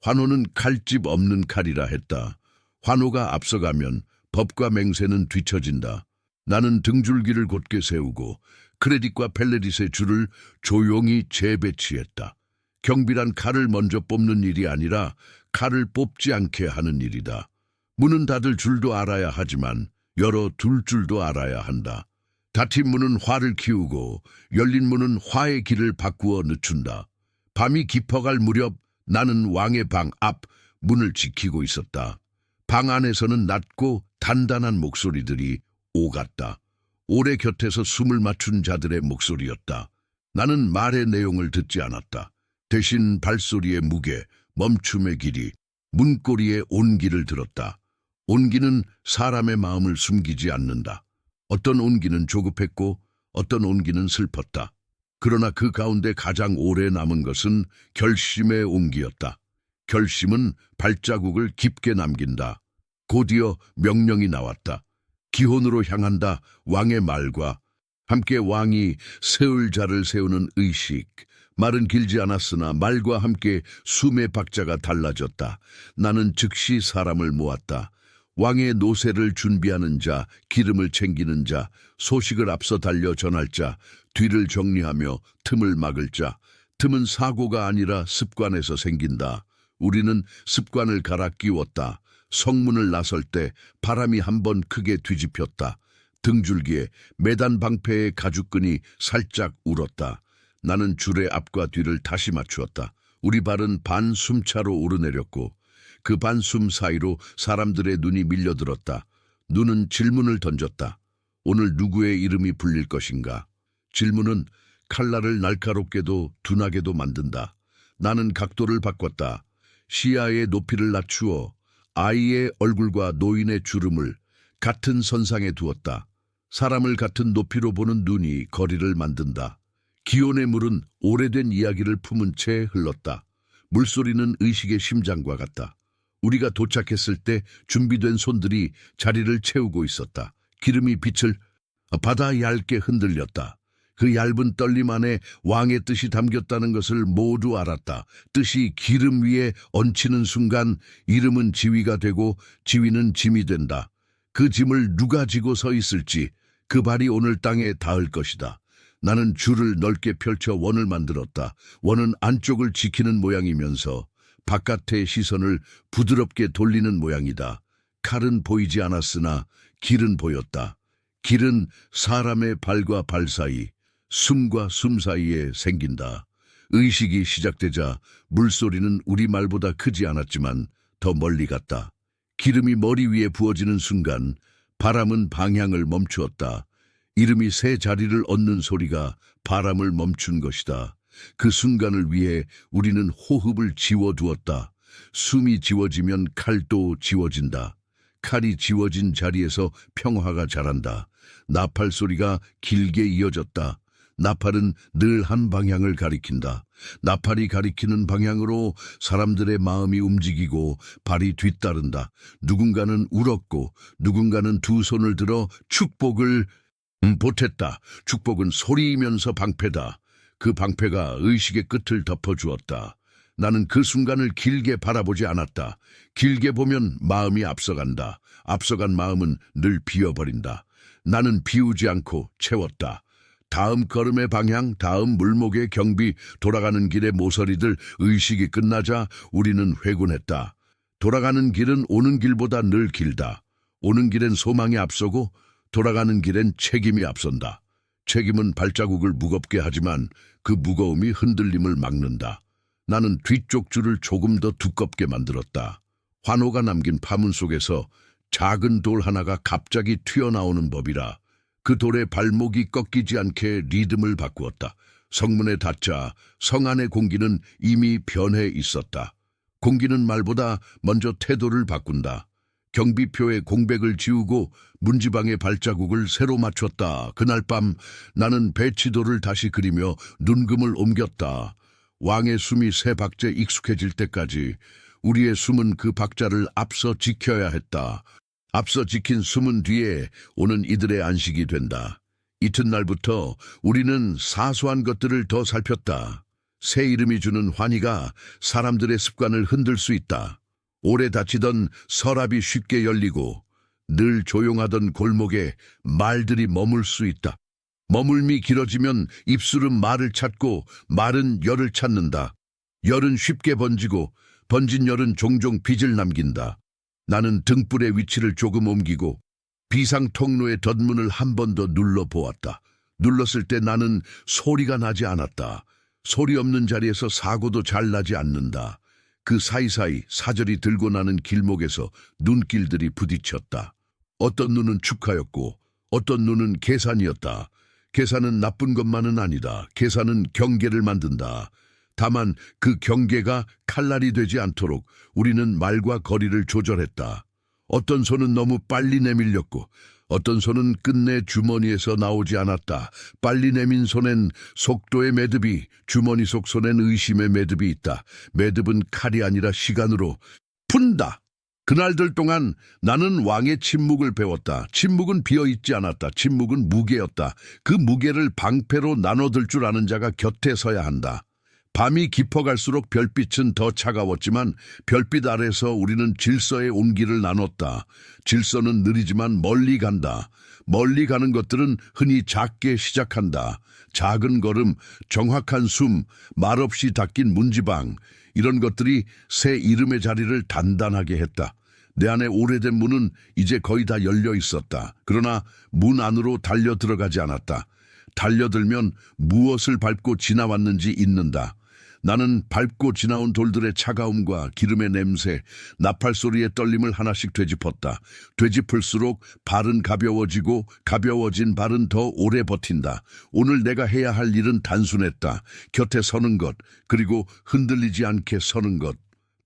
환호는 칼집 없는 칼이라 했다. 환호가 앞서가면 법과 맹세는 뒤처진다. 나는 등줄기를 곧게 세우고 크레딧과 펠레릿의 줄을 조용히 재배치했다. 경비란 칼을 먼저 뽑는 일이 아니라 칼을 뽑지 않게 하는 일이다. 문은 닫을 줄도 알아야 하지만 열어 둘 줄도 알아야 한다. 닫힌 문은 화를 키우고 열린 문은 화의 길을 바꾸어 늦춘다. 밤이 깊어갈 무렵 나는 왕의 방 앞 문을 지키고 있었다. 방 안에서는 낮고 단단한 목소리들이 오갔다. 오래 곁에서 숨을 맞춘 자들의 목소리였다. 나는 말의 내용을 듣지 않았다. 대신 발소리의 무게, 멈춤의 길이, 문고리의 온기를 들었다. 온기는 사람의 마음을 숨기지 않는다. 어떤 온기는 조급했고 어떤 온기는 슬펐다. 그러나 그 가운데 가장 오래 남은 것은 결심의 온기였다. 결심은 발자국을 깊게 남긴다. 곧이어 명령이 나왔다. 기혼으로 향한다. 왕의 말과 함께 왕이 세울 자를 세우는 의식. 말은 길지 않았으나 말과 함께 숨의 박자가 달라졌다. 나는 즉시 사람을 모았다. 왕의 노새를 준비하는 자, 기름을 챙기는 자, 소식을 앞서 달려 전할 자, 뒤를 정리하며 틈을 막을 자. 틈은 사고가 아니라 습관에서 생긴다. 우리는 습관을 갈아 끼웠다. 성문을 나설 때 바람이 한번 크게 뒤집혔다. 등줄기에 매단 방패의 가죽끈이 살짝 울었다. 나는 줄의 앞과 뒤를 다시 맞추었다. 우리 발은 반 숨차로 오르내렸고 그 반숨 사이로 사람들의 눈이 밀려들었다. 눈은 질문을 던졌다. 오늘 누구의 이름이 불릴 것인가? 질문은 칼날을 날카롭게도 둔하게도 만든다. 나는 각도를 바꿨다. 시야의 높이를 낮추어 아이의 얼굴과 노인의 주름을 같은 선상에 두었다. 사람을 같은 높이로 보는 눈이 거리를 만든다. 기온의 물은 오래된 이야기를 품은 채 흘렀다. 물소리는 의식의 심장과 같다. 우리가 도착했을 때 준비된 손들이 자리를 채우고 있었다. 기름이 빛을 받아 얇게 흔들렸다. 그 얇은 떨림 안에 왕의 뜻이 담겼다는 것을 모두 알았다. 뜻이 기름 위에 얹히는 순간 이름은 지위가 되고 지위는 짐이 된다. 그 짐을 누가 지고 서 있을지 그 발이 오늘 땅에 닿을 것이다. 나는 줄을 넓게 펼쳐 원을 만들었다. 원은 안쪽을 지키는 모양이면서 바깥의 시선을 부드럽게 돌리는 모양이다. 칼은 보이지 않았으나 길은 보였다. 길은 사람의 발과 발 사이, 숨과 숨 사이에 생긴다. 의식이 시작되자 물소리는 우리 말보다 크지 않았지만 더 멀리 갔다. 기름이 머리 위에 부어지는 순간 바람은 방향을 멈추었다. 이름이 새 자리를 얻는 소리가 바람을 멈춘 것이다. 그 순간을 위해 우리는 호흡을 지워두었다. 숨이 지워지면 칼도 지워진다. 칼이 지워진 자리에서 평화가 자란다. 나팔 소리가 길게 이어졌다. 나팔은 늘 한 방향을 가리킨다. 나팔이 가리키는 방향으로 사람들의 마음이 움직이고 발이 뒤따른다. 누군가는 울었고 누군가는 두 손을 들어 축복을 보탰다. 축복은 소리이면서 방패다. 그 방패가 의식의 끝을 덮어주었다. 나는 그 순간을 길게 바라보지 않았다. 길게 보면 마음이 앞서간다. 앞서간 마음은 늘 비어버린다. 나는 비우지 않고 채웠다. 다음 걸음의 방향, 다음 물목의 경비, 돌아가는 길의 모서리들, 의식이 끝나자 우리는 회군했다. 돌아가는 길은 오는 길보다 늘 길다. 오는 길엔 소망이 앞서고 돌아가는 길엔 책임이 앞선다. 책임은 발자국을 무겁게 하지만 그 무거움이 흔들림을 막는다. 나는 뒤쪽 줄을 조금 더 두껍게 만들었다. 환호가 남긴 파문 속에서 작은 돌 하나가 갑자기 튀어나오는 법이라 그 돌의 발목이 꺾이지 않게 리듬을 바꾸었다. 성문에 닿자 성 안의 공기는 이미 변해 있었다. 공기는 말보다 먼저 태도를 바꾼다. 경비표의 공백을 지우고 문지방의 발자국을 새로 맞췄다. 그날 밤 나는 배치도를 다시 그리며 눈금을 옮겼다. 왕의 숨이 새 박자에 익숙해질 때까지 우리의 숨은 그 박자를 앞서 지켜야 했다. 앞서 지킨 숨은 뒤에 오는 이들의 안식이 된다. 이튿날부터 우리는 사소한 것들을 더 살폈다. 새 이름이 주는 환희가 사람들의 습관을 흔들 수 있다. 오래 닫히던 서랍이 쉽게 열리고 늘 조용하던 골목에 말들이 머물 수 있다. 머물미 길어지면 입술은 말을 찾고 말은 열을 찾는다. 열은 쉽게 번지고 번진 열은 종종 빚을 남긴다. 나는 등불의 위치를 조금 옮기고 비상 통로의 덧문을 한 번 더 눌러보았다. 눌렀을 때 나는 소리가 나지 않았다. 소리 없는 자리에서 사고도 잘 나지 않는다. 그 사이사이 사절이 들고 나는 길목에서 눈길들이 부딪혔다. 어떤 눈은 축하였고 어떤 눈은 계산이었다. 계산은 나쁜 것만은 아니다. 계산은 경계를 만든다. 다만 그 경계가 칼날이 되지 않도록 우리는 말과 거리를 조절했다. 어떤 손은 너무 빨리 내밀렸고 어떤 손은 끝내 주머니에서 나오지 않았다. 빨리 내민 손엔 속도의 매듭이, 주머니 속 손엔 의심의 매듭이 있다. 매듭은 칼이 아니라 시간으로 푼다. 그날들 동안 나는 왕의 침묵을 배웠다. 침묵은 비어있지 않았다. 침묵은 무게였다. 그 무게를 방패로 나눠들 줄 아는 자가 곁에 서야 한다. 밤이 깊어갈수록 별빛은 더 차가웠지만 별빛 아래서 우리는 질서의 온기를 나눴다. 질서는 느리지만 멀리 간다. 멀리 가는 것들은 흔히 작게 시작한다. 작은 걸음, 정확한 숨, 말없이 닦인 문지방, 이런 것들이 새 이름의 자리를 단단하게 했다. 내 안에 오래된 문은 이제 거의 다 열려 있었다. 그러나 문 안으로 달려 들어가지 않았다. 달려들면 무엇을 밟고 지나왔는지 잊는다. 나는 밟고 지나온 돌들의 차가움과 기름의 냄새, 나팔 소리의 떨림을 하나씩 되짚었다. 되짚을수록 발은 가벼워지고 가벼워진 발은 더 오래 버틴다. 오늘 내가 해야 할 일은 단순했다. 곁에 서는 것, 그리고 흔들리지 않게 서는 것.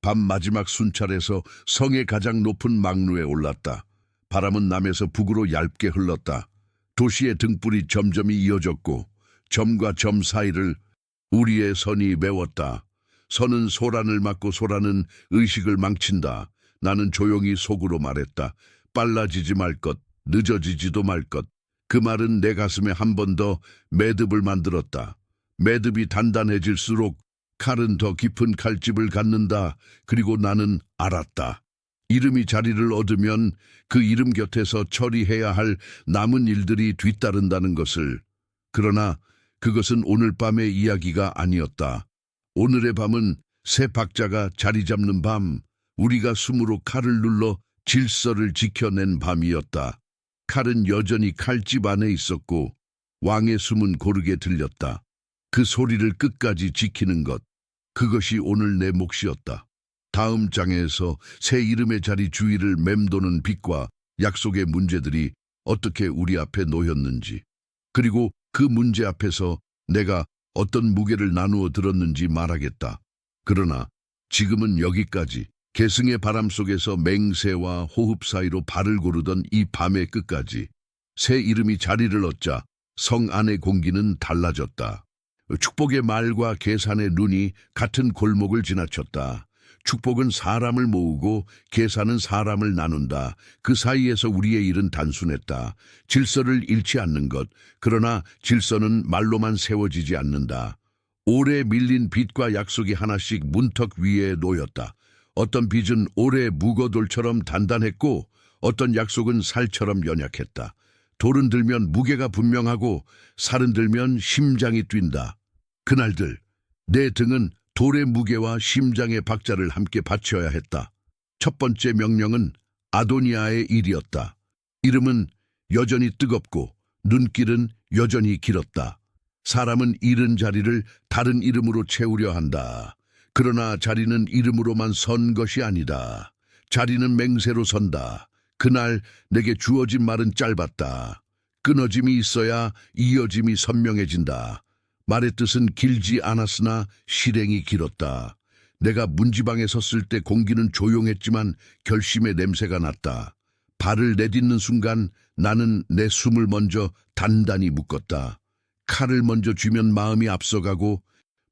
밤 마지막 순찰에서 성의 가장 높은 망루에 올랐다. 바람은 남에서 북으로 얇게 흘렀다. 도시의 등불이 점점이 이어졌고 점과 점 사이를 우리의 선이 메웠다. 선은 소란을 막고 소란은 의식을 망친다. 나는 조용히 속으로 말했다. 빨라지지 말 것, 늦어지지도 말 것. 그 말은 내 가슴에 한 번 더 매듭을 만들었다. 매듭이 단단해질수록 칼은 더 깊은 칼집을 갖는다. 그리고 나는 알았다. 이름이 자리를 얻으면 그 이름 곁에서 처리해야 할 남은 일들이 뒤따른다는 것을. 그러나 그것은 오늘 밤의 이야기가 아니었다. 오늘의 밤은 새 박자가 자리 잡는 밤, 우리가 숨으로 칼을 눌러 질서를 지켜낸 밤이었다. 칼은 여전히 칼집 안에 있었고 왕의 숨은 고르게 들렸다. 그 소리를 끝까지 지키는 것, 그것이 오늘 내 몫이었다. 다음 장에서 새 이름의 자리 주위를 맴도는 빛과 약속의 문제들이 어떻게 우리 앞에 놓였는지, 그리고 그 문제 앞에서 내가 어떤 무게를 나누어 들었는지 말하겠다. 그러나 지금은 여기까지. 계승의 바람 속에서 맹세와 호흡 사이로 발을 고르던 이 밤의 끝까지. 새 이름이 자리를 얻자 성 안의 공기는 달라졌다. 축복의 말과 계산의 눈이 같은 골목을 지나쳤다. 축복은 사람을 모으고 계산은 사람을 나눈다. 그 사이에서 우리의 일은 단순했다. 질서를 잃지 않는 것. 그러나 질서는 말로만 세워지지 않는다. 오래 밀린 빚과 약속이 하나씩 문턱 위에 놓였다. 어떤 빚은 오래 묵어돌처럼 단단했고 어떤 약속은 살처럼 연약했다. 돌은 들면 무게가 분명하고 살은 들면 심장이 뛴다. 그날들 내 등은 돌의 무게와 심장의 박자를 함께 받쳐야 했다. 첫 번째 명령은 아도니아의 일이었다. 이름은 여전히 뜨겁고 눈길은 여전히 길었다. 사람은 잃은 자리를 다른 이름으로 채우려 한다. 그러나 자리는 이름으로만 선 것이 아니다. 자리는 맹세로 선다. 그날 내게 주어진 말은 짧았다. 끊어짐이 있어야 이어짐이 선명해진다. 말의 뜻은 길지 않았으나 실행이 길었다. 내가 문지방에 섰을 때 공기는 조용했지만 결심의 냄새가 났다. 발을 내딛는 순간 나는 내 숨을 먼저 단단히 묶었다. 칼을 먼저 쥐면 마음이 앞서가고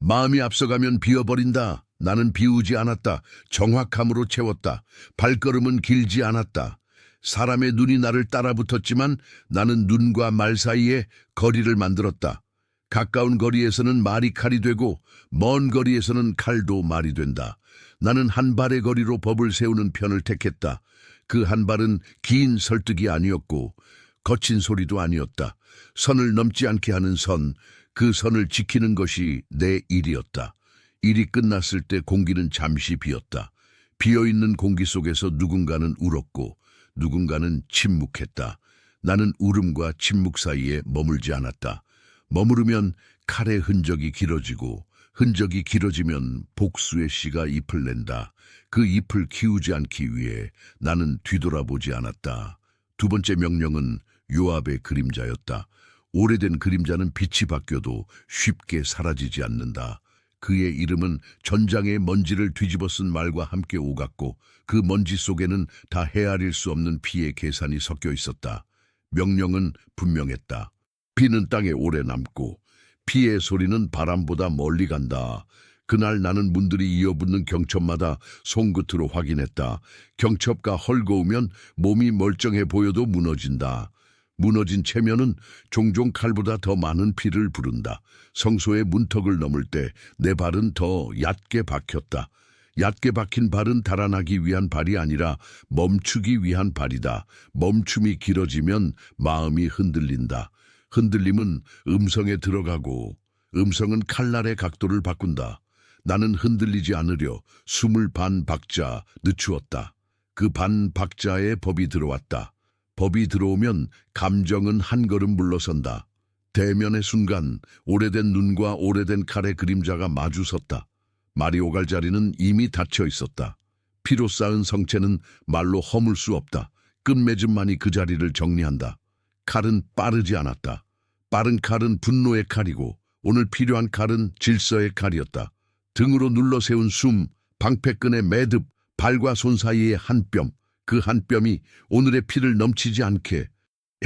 마음이 앞서가면 비워버린다. 나는 비우지 않았다. 정확함으로 채웠다. 발걸음은 길지 않았다. 사람의 눈이 나를 따라붙었지만 나는 눈과 말 사이에 거리를 만들었다. 가까운 거리에서는 말이 칼이 되고 먼 거리에서는 칼도 말이 된다. 나는 한 발의 거리로 법을 세우는 편을 택했다. 그 한 발은 긴 설득이 아니었고 거친 소리도 아니었다. 선을 넘지 않게 하는 선, 그 선을 지키는 것이 내 일이었다. 일이 끝났을 때 공기는 잠시 비었다. 비어있는 공기 속에서 누군가는 울었고 누군가는 침묵했다. 나는 울음과 침묵 사이에 머물지 않았다. 머무르면 칼의 흔적이 길어지고 흔적이 길어지면 복수의 씨가 잎을 낸다. 그 잎을 키우지 않기 위해 나는 뒤돌아보지 않았다. 두 번째 명령은 요압의 그림자였다. 오래된 그림자는 빛이 바뀌어도 쉽게 사라지지 않는다. 그의 이름은 전장의 먼지를 뒤집어 쓴 말과 함께 오갔고 그 먼지 속에는 다 헤아릴 수 없는 피의 계산이 섞여 있었다. 명령은 분명했다. 피는 땅에 오래 남고 피의 소리는 바람보다 멀리 간다. 그날 나는 문들이 이어붙는 경첩마다 손끝으로 확인했다. 경첩가 헐거우면 몸이 멀쩡해 보여도 무너진다. 무너진 체면은 종종 칼보다 더 많은 피를 부른다. 성소의 문턱을 넘을 때 내 발은 더 얕게 박혔다. 얕게 박힌 발은 달아나기 위한 발이 아니라 멈추기 위한 발이다. 멈춤이 길어지면 마음이 흔들린다. 흔들림은 음성에 들어가고 음성은 칼날의 각도를 바꾼다. 나는 흔들리지 않으려 숨을 반 박자 늦추었다. 그 반 박자에 법이 들어왔다. 법이 들어오면 감정은 한 걸음 물러선다. 대면의 순간 오래된 눈과 오래된 칼의 그림자가 마주 섰다. 말이 오갈 자리는 이미 닫혀 있었다. 피로 쌓은 성체는 말로 허물 수 없다. 끝맺음만이 그 자리를 정리한다. 칼은 빠르지 않았다. 빠른 칼은 분노의 칼이고 오늘 필요한 칼은 질서의 칼이었다. 등으로 눌러 세운 숨, 방패끈의 매듭, 발과 손 사이의 한 뼘, 그 한 뼘이 오늘의 피를 넘치지 않게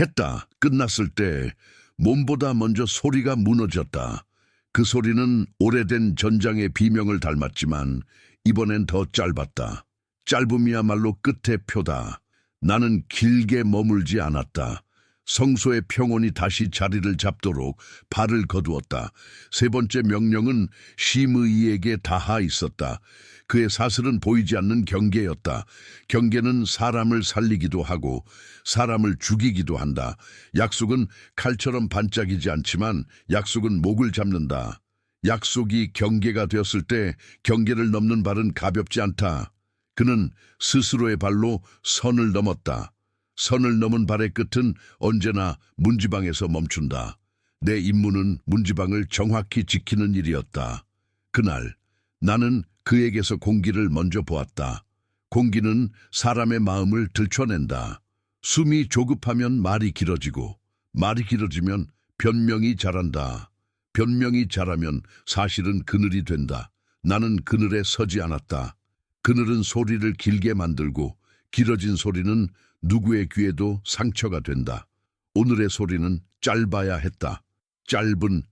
했다. 끝났을 때 몸보다 먼저 소리가 무너졌다. 그 소리는 오래된 전장의 비명을 닮았지만 이번엔 더 짧았다. 짧음이야말로 끝의 표다. 나는 길게 머물지 않았다. 성소의 평온이 다시 자리를 잡도록 발을 거두었다. 세 번째 명령은 심의에게 닿아 있었다. 그의 사슬은 보이지 않는 경계였다. 경계는 사람을 살리기도 하고 사람을 죽이기도 한다. 약속은 칼처럼 반짝이지 않지만 약속은 목을 잡는다. 약속이 경계가 되었을 때 경계를 넘는 발은 가볍지 않다. 그는 스스로의 발로 선을 넘었다. 선을 넘은 발의 끝은 언제나 문지방에서 멈춘다. 내 임무는 문지방을 정확히 지키는 일이었다. 그날 나는 그에게서 공기를 먼저 보았다. 공기는 사람의 마음을 들춰낸다. 숨이 조급하면 말이 길어지고 말이 길어지면 변명이 자란다. 변명이 자라면 사실은 그늘이 된다. 나는 그늘에 서지 않았다. 그늘은 소리를 길게 만들고 길어진 소리는 누구의 귀에도 상처가 된다. 오늘의 소리는 짧아야 했다. 짧은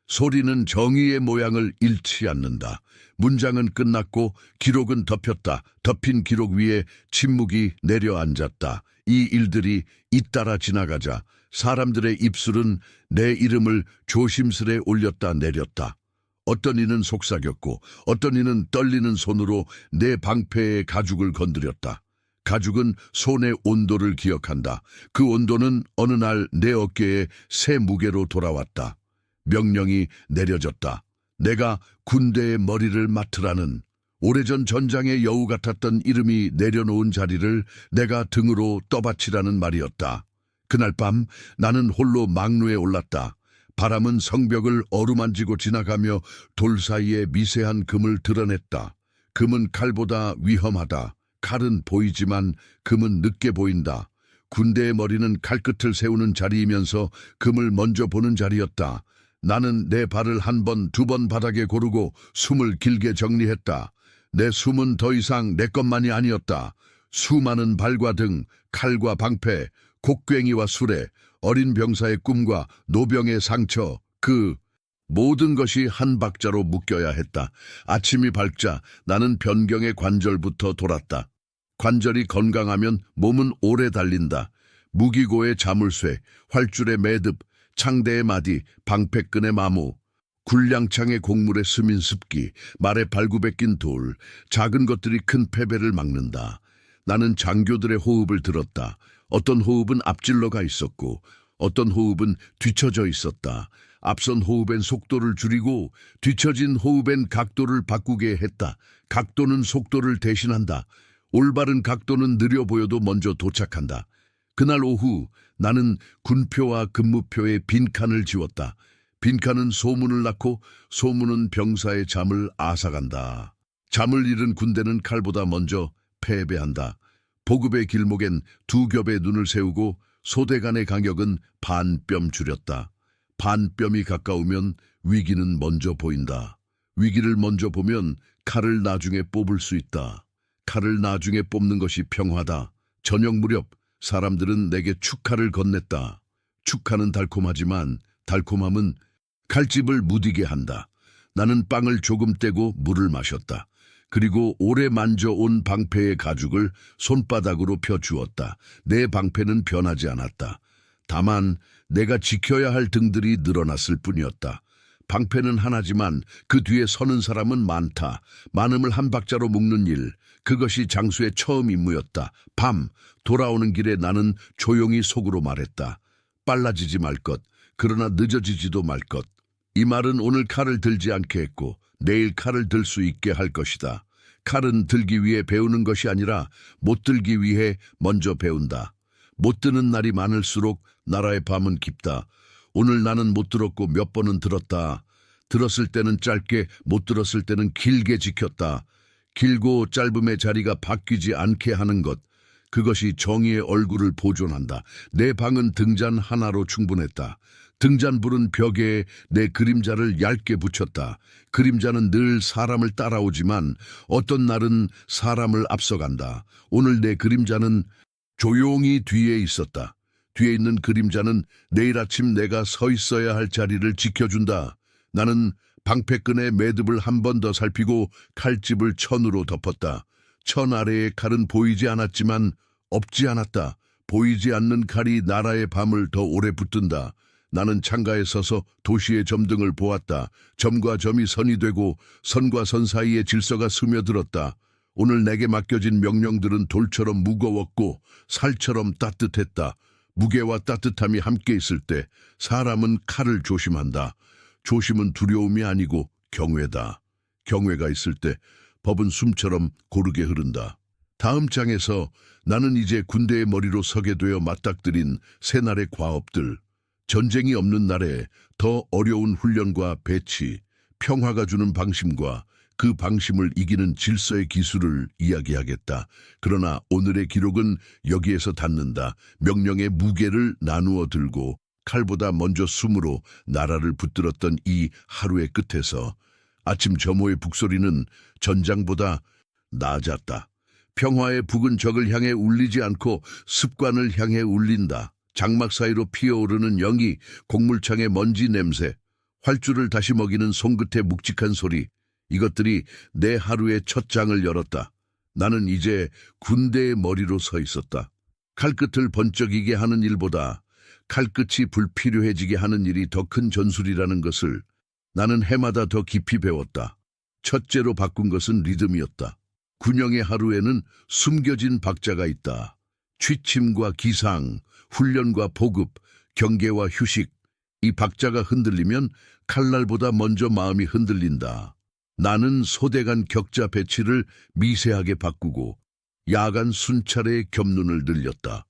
소리는 정의의 모양을 잃지 않는다. 문장은 끝났고 기록은 덮였다. 덮인 기록 위에 침묵이 내려앉았다. 이 일들이 잇따라 지나가자 사람들의 입술은 내 이름을 조심스레 올렸다 내렸다. 어떤 이는 속삭였고 어떤 이는 떨리는 손으로 내 방패의 가죽을 건드렸다. 가죽은 손의 온도를 기억한다. 그 온도는 어느 날 내 어깨에 새 무게로 돌아왔다. 명령이 내려졌다. 내가 군대의 머리를 맡으라는 오래전 전장의 여우 같았던 이름이 내려놓은 자리를 내가 등으로 떠받치라는 말이었다. 그날 밤 나는 홀로 망루에 올랐다. 바람은 성벽을 어루만지고 지나가며 돌 사이에 미세한 금을 드러냈다. 금은 칼보다 위험하다. 칼은 보이지만 금은 늦게 보인다. 군대의 머리는 칼끝을 세우는 자리이면서 금을 먼저 보는 자리였다. 나는 내 발을 한 번, 두 번 바닥에 고르고 숨을 길게 정리했다. 내 숨은 더 이상 내 것만이 아니었다. 수많은 발과 등, 칼과 방패, 곡괭이와 수레, 어린 병사의 꿈과 노병의 상처, 그 모든 것이 한 박자로 묶여야 했다. 아침이 밝자 나는 변경의 관절부터 돌았다. 관절이 건강하면 몸은 오래 달린다. 무기고의 자물쇠, 활줄의 매듭, 창대의 마디, 방패끈의 마무, 굴량창의 곡물의 스민 습기, 말의 발굽에 낀 돌, 작은 것들이 큰 패배를 막는다. 나는 장교들의 호흡을 들었다. 어떤 호흡은 앞질러 가 있었고 어떤 호흡은 뒤처져 있었다. 앞선 호흡엔 속도를 줄이고 뒤처진 호흡엔 각도를 바꾸게 했다. 각도는 속도를 대신한다. 올바른 각도는 느려 보여도 먼저 도착한다. 그날 오후 나는 군표와 근무표에 빈칸을 지웠다. 빈칸은 소문을 낳고 소문은 병사의 잠을 앗아간다. 잠을 잃은 군대는 칼보다 먼저 패배한다. 보급의 길목엔 두 겹의 눈을 세우고 소대 간의 간격은 반뼘 줄였다. 반뼘이 가까우면 위기는 먼저 보인다. 위기를 먼저 보면 칼을 나중에 뽑을 수 있다. 칼을 나중에 뽑는 것이 평화다. 저녁 무렵 사람들은 내게 축하를 건넸다. 축하는 달콤하지만 달콤함은 칼집을 무디게 한다. 나는 빵을 조금 떼고 물을 마셨다. 그리고 오래 만져온 방패의 가죽을 손바닥으로 펴주었다. 내 방패는 변하지 않았다. 다만 내가 지켜야 할 등들이 늘어났을 뿐이었다. 방패는 하나지만 그 뒤에 서는 사람은 많다. 많음을 한 박자로 묶는 일, 그것이 장수의 처음 임무였다. 밤, 돌아오는 길에 나는 조용히 속으로 말했다. 빨라지지 말 것, 그러나 늦어지지도 말 것. 이 말은 오늘 칼을 들지 않게 했고 내일 칼을 들 수 있게 할 것이다. 칼은 들기 위해 배우는 것이 아니라 못 들기 위해 먼저 배운다. 못 드는 날이 많을수록 나라의 밤은 깊다. 오늘 나는 못 들었고 몇 번은 들었다. 들었을 때는 짧게, 못 들었을 때는 길게 지켰다. 길고 짧음의 자리가 바뀌지 않게 하는 것. 그것이 정의의 얼굴을 보존한다. 내 방은 등잔 하나로 충분했다. 등잔불은 벽에 내 그림자를 얇게 붙였다. 그림자는 늘 사람을 따라오지만 어떤 날은 사람을 앞서간다. 오늘 내 그림자는 조용히 뒤에 있었다. 뒤에 있는 그림자는 내일 아침 내가 서 있어야 할 자리를 지켜준다. 나는 방패끈의 매듭을 한 번 더 살피고 칼집을 천으로 덮었다. 천 아래의 칼은 보이지 않았지만 없지 않았다. 보이지 않는 칼이 나라의 밤을 더 오래 붙든다. 나는 창가에 서서 도시의 점등을 보았다. 점과 점이 선이 되고 선과 선 사이에 질서가 스며들었다. 오늘 내게 맡겨진 명령들은 돌처럼 무거웠고 살처럼 따뜻했다. 무게와 따뜻함이 함께 있을 때 사람은 칼을 조심한다. 조심은 두려움이 아니고 경외다. 경외가 있을 때 법은 숨처럼 고르게 흐른다. 다음 장에서 나는 이제 군대의 머리로 서게 되어 맞닥뜨린 새날의 과업들, 전쟁이 없는 날에 더 어려운 훈련과 배치, 평화가 주는 방심과 그 방심을 이기는 질서의 기술을 이야기하겠다. 그러나 오늘의 기록은 여기에서 닿는다. 명령의 무게를 나누어 들고 칼보다 먼저 숨으로 나라를 붙들었던 이 하루의 끝에서 아침 점호의 북소리는 전장보다 낮았다. 평화의 북은 적을 향해 울리지 않고 습관을 향해 울린다. 장막 사이로 피어오르는 영이, 곡물창의 먼지 냄새, 활주를 다시 먹이는 손끝의 묵직한 소리, 이것들이 내 하루의 첫 장을 열었다. 나는 이제 군대의 머리로 서 있었다. 칼끝을 번쩍이게 하는 일보다 칼끝이 불필요해지게 하는 일이 더 큰 전술이라는 것을 나는 해마다 더 깊이 배웠다. 첫째로 바꾼 것은 리듬이었다. 군영의 하루에는 숨겨진 박자가 있다. 취침과 기상, 훈련과 보급, 경계와 휴식. 이 박자가 흔들리면 칼날보다 먼저 마음이 흔들린다. 나는 소대 간 격자 배치를 미세하게 바꾸고 야간 순찰의 겹눈을 늘렸다.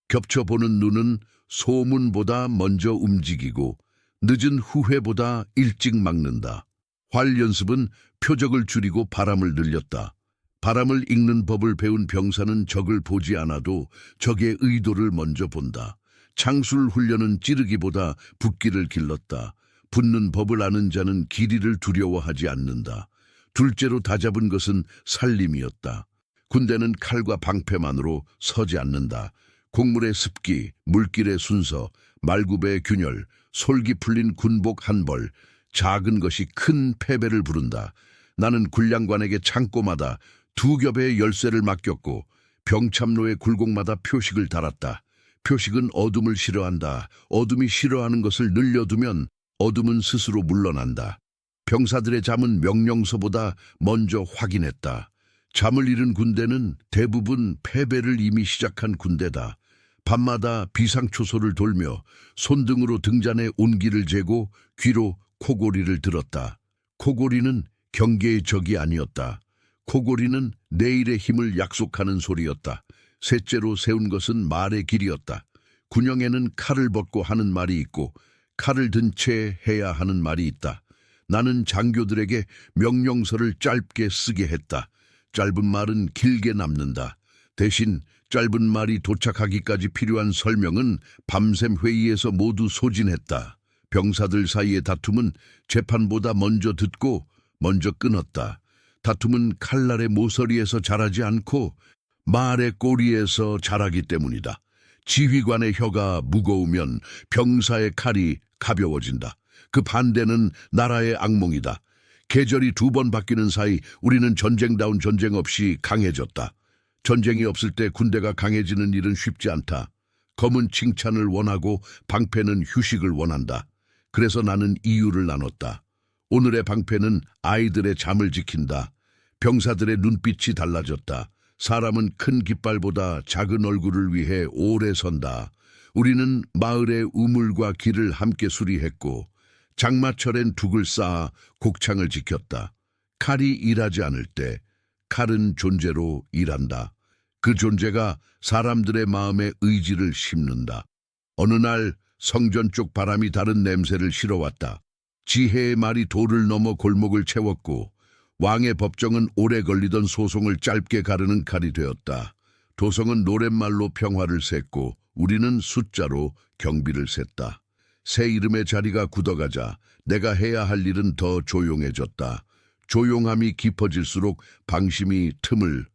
겹쳐보는 눈은 소문보다 먼저 움직이고 늦은 후회보다 일찍 막는다. 활 연습은 표적을 줄이고 바람을 늘렸다. 바람을 읽는 법을 배운 병사는 적을 보지 않아도 적의 의도를 먼저 본다. 창술 훈련은 찌르기보다 붓기를 길렀다. 붙는 법을 아는 자는 길이를 두려워하지 않는다. 둘째로 다잡은 것은 살림이었다. 군대는 칼과 방패만으로 서지 않는다. 곡물의 습기, 물길의 순서, 말굽의 균열, 솔기 풀린 군복 한 벌, 작은 것이 큰 패배를 부른다. 나는 군량관에게 창고마다 두 겹의 열쇠를 맡겼고 병참로의 굴곡마다 표식을 달았다. 표식은 어둠을 싫어한다. 어둠이 싫어하는 것을 늘려두면 어둠은 스스로 물러난다. 병사들의 잠은 명령서보다 먼저 확인했다. 잠을 잃은 군대는 대부분 패배를 이미 시작한 군대다. 밤마다 비상초소를 돌며 손등으로 등잔의 온기를 재고 귀로 코골이를 들었다. 코골이는 경계의 적이 아니었다. 코골이는 내일의 힘을 약속하는 소리였다. 셋째로 세운 것은 말의 길이었다. 군영에는 칼을 벗고 하는 말이 있고 칼을 든 채 해야 하는 말이 있다. 나는 장교들에게 명령서를 짧게 쓰게 했다. 짧은 말은 길게 남는다. 대신 짧은 말이 도착하기까지 필요한 설명은 밤샘 회의에서 모두 소진했다. 병사들 사이의 다툼은 재판보다 먼저 듣고 먼저 끊었다. 다툼은 칼날의 모서리에서 자라지 않고 말의 꼬리에서 자라기 때문이다. 지휘관의 혀가 무거우면 병사의 칼이 가벼워진다. 그 반대는 나라의 악몽이다. 계절이 두 번 바뀌는 사이 우리는 전쟁다운 전쟁 없이 강해졌다. 전쟁이 없을 때 군대가 강해지는 일은 쉽지 않다. 검은 칭찬을 원하고 방패는 휴식을 원한다. 그래서 나는 이유를 나눴다. 오늘의 방패는 아이들의 잠을 지킨다. 병사들의 눈빛이 달라졌다. 사람은 큰 깃발보다 작은 얼굴을 위해 오래 선다. 우리는 마을의 우물과 길을 함께 수리했고 장마철엔 둑을 쌓아 곡창을 지켰다. 칼이 일하지 않을 때 칼은 존재로 일한다. 그 존재가 사람들의 마음에 의지를 심는다. 어느 날 성전 쪽 바람이 다른 냄새를 실어왔다. 지혜의 말이 돌을 넘어 골목을 채웠고 왕의 법정은 오래 걸리던 소송을 짧게 가르는 칼이 되었다. 도성은 노랫말로 평화를 셌고 우리는 숫자로 경비를 셌다. 새 이름의 자리가 굳어가자 내가 해야 할 일은 더 조용해졌다. 조용함이 깊어질수록 방심이 틈을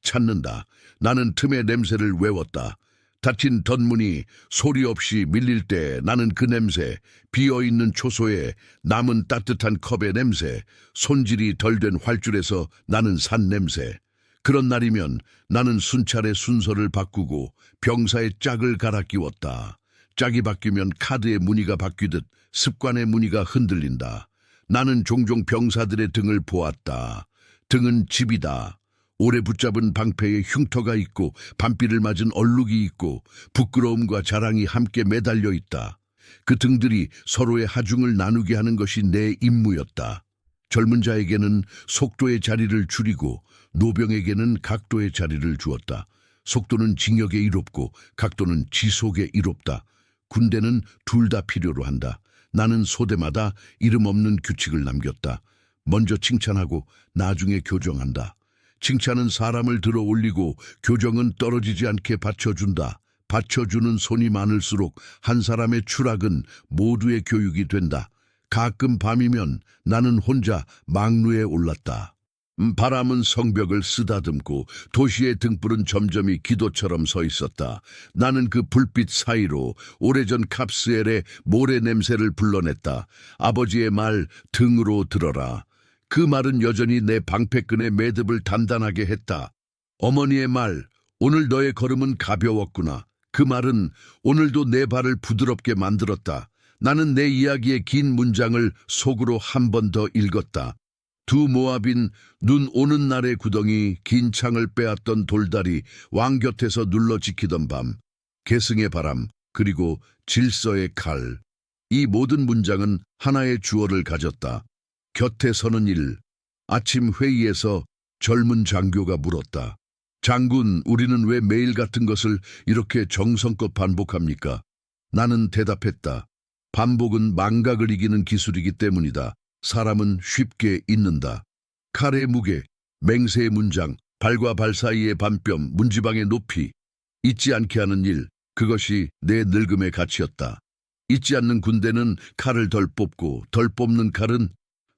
찾는다. 나는 틈의 냄새를 외웠다. 닫힌 덧문이 소리 없이 밀릴 때 나는 그 냄새, 비어있는 초소에 남은 따뜻한 컵의 냄새, 손질이 덜 된 활줄에서 나는 산 냄새. 그런 날이면 나는 순찰의 순서를 바꾸고 병사의 짝을 갈아 끼웠다. 짝이 바뀌면 카드의 무늬가 바뀌듯 습관의 무늬가 흔들린다. 나는 종종 병사들의 등을 보았다. 등은 집이다. 오래 붙잡은 방패에 흉터가 있고 반비를 맞은 얼룩이 있고 부끄러움과 자랑이 함께 매달려 있다. 그 등들이 서로의 하중을 나누게 하는 것이 내 임무였다. 젊은 자에게는 속도의 자리를 줄이고 노병에게는 각도의 자리를 주었다. 속도는 징역에 이롭고 각도는 지속에 이롭다. 군대는 둘 다 필요로 한다. 나는 소대마다 이름 없는 규칙을 남겼다. 먼저 칭찬하고 나중에 교정한다. 칭찬은 사람을 들어 올리고 교정은 떨어지지 않게 받쳐준다. 받쳐주는 손이 많을수록 한 사람의 추락은 모두의 교육이 된다. 가끔 밤이면 나는 혼자 망루에 올랐다. 바람은 성벽을 쓰다듬고 도시의 등불은 점점이 기도처럼 서 있었다. 나는 그 불빛 사이로 오래전 캅스엘의 모래 냄새를 불러냈다. 아버지의 말 등으로 들어라. 그 말은 여전히 내 방패끈의 매듭을 단단하게 했다. 어머니의 말, 오늘 너의 걸음은 가벼웠구나. 그 말은 오늘도 내 발을 부드럽게 만들었다. 나는 내 이야기의 긴 문장을 속으로 한 번 더 읽었다. 두 모압인 눈 오는 날의 구덩이, 긴 창을 빼앗던 돌다리, 왕 곁에서 눌러 지키던 밤, 계승의 바람, 그리고 질서의 칼. 이 모든 문장은 하나의 주어를 가졌다. 곁에 서는 일. 아침 회의에서 젊은 장교가 물었다. 장군, 우리는 왜 매일 같은 것을 이렇게 정성껏 반복합니까? 나는 대답했다. 반복은 망각을 이기는 기술이기 때문이다. 사람은 쉽게 잊는다. 칼의 무게, 맹세의 문장, 발과 발 사이의 반뼘, 문지방의 높이. 잊지 않게 하는 일, 그것이 내 늙음의 가치였다. 잊지 않는 군대는 칼을 덜 뽑고 덜 뽑는 칼은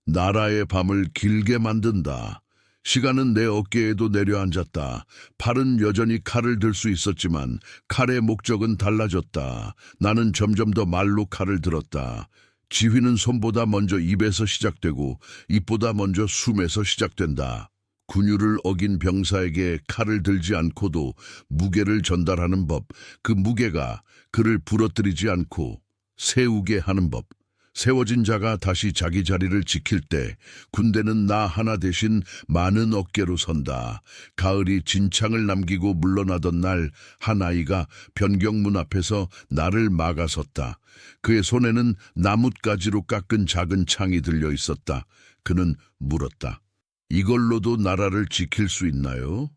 나라의 밤을 길게 만든다. 시간은 내 어깨에도 내려앉았다. 팔은 여전히 칼을 들 수 있었지만 칼의 목적은 달라졌다. 나는 점점 더 말로 칼을 들었다. 지휘는 손보다 먼저 입에서 시작되고 입보다 먼저 숨에서 시작된다. 군율을 어긴 병사에게 칼을 들지 않고도 무게를 전달하는 법, 그 무게가 그를 부러뜨리지 않고 세우게 하는 법. 세워진 자가 다시 자기 자리를 지킬 때 군대는 나 하나 대신 많은 어깨로 선다. 가을이 진창을 남기고 물러나던 날 한 아이가 변경문 앞에서 나를 막아섰다. 그의 손에는 나뭇가지로 깎은 작은 창이 들려 있었다. 그는 물었다. 이걸로도 나라를 지킬 수 있나요?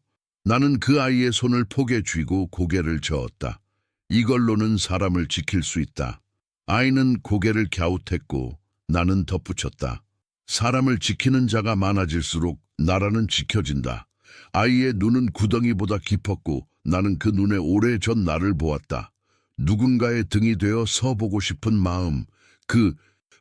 나는 그 아이의 손을 폭에 쥐고 고개를 저었다. 이걸로는 사람을 지킬 수 있다. 아이는 고개를 갸웃했고 나는 덧붙였다. 사람을 지키는 자가 많아질수록 나라는 지켜진다. 아이의 눈은 구덩이보다 깊었고 나는 그 눈에 오래전 나를 보았다. 누군가의 등이 되어 서보고 싶은 마음, 그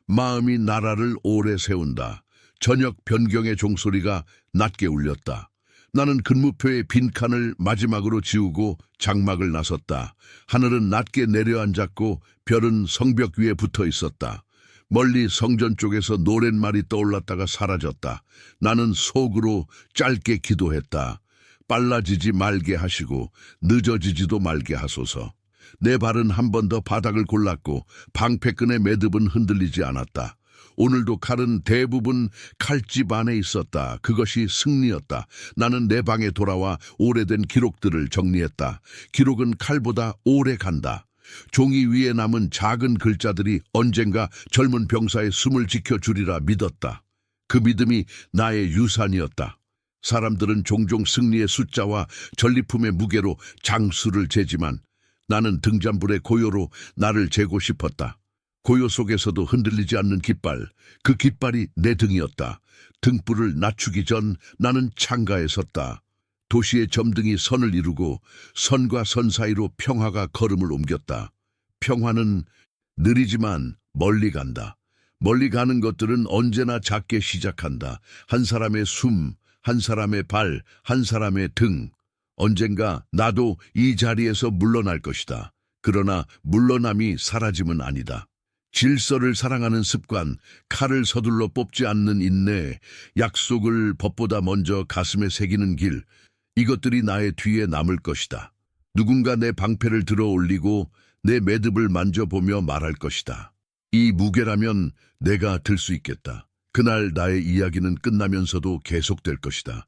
마음이 나라를 오래 세운다. 저녁 변경의 종소리가 낮게 울렸다. 나는 근무표의 빈칸을 마지막으로 지우고 장막을 나섰다. 하늘은 낮게 내려앉았고 별은 성벽 위에 붙어 있었다. 멀리 성전 쪽에서 노랫말이 떠올랐다가 사라졌다. 나는 속으로 짧게 기도했다. 빨라지지 말게 하시고 늦어지지도 말게 하소서. 내 발은 한 번 더 바닥을 골랐고 방패끈의 매듭은 흔들리지 않았다. 오늘도 칼은 대부분 칼집 안에 있었다. 그것이 승리였다. 나는 내 방에 돌아와 오래된 기록들을 정리했다. 기록은 칼보다 오래 간다. 종이 위에 남은 작은 글자들이 언젠가 젊은 병사의 숨을 지켜주리라 믿었다. 그 믿음이 나의 유산이었다. 사람들은 종종 승리의 숫자와 전리품의 무게로 장수를 재지만 나는 등잔불의 고요로 나를 재고 싶었다. 고요 속에서도 흔들리지 않는 깃발, 그 깃발이 내 등이었다. 등불을 낮추기 전 나는 창가에 섰다. 도시의 점등이 선을 이루고 선과 선 사이로 평화가 걸음을 옮겼다. 평화는 느리지만 멀리 간다. 멀리 가는 것들은 언제나 작게 시작한다. 한 사람의 숨, 한 사람의 발, 한 사람의 등. 언젠가 나도 이 자리에서 물러날 것이다. 그러나 물러남이 사라짐은 아니다. 질서를 사랑하는 습관, 칼을 서둘러 뽑지 않는 인내, 약속을 법보다 먼저 가슴에 새기는 길, 이것들이 나의 뒤에 남을 것이다. 누군가 내 방패를 들어 올리고 내 매듭을 만져보며 말할 것이다. 이 무게라면 내가 들 수 있겠다. 그날 나의 이야기는 끝나면서도 계속될 것이다.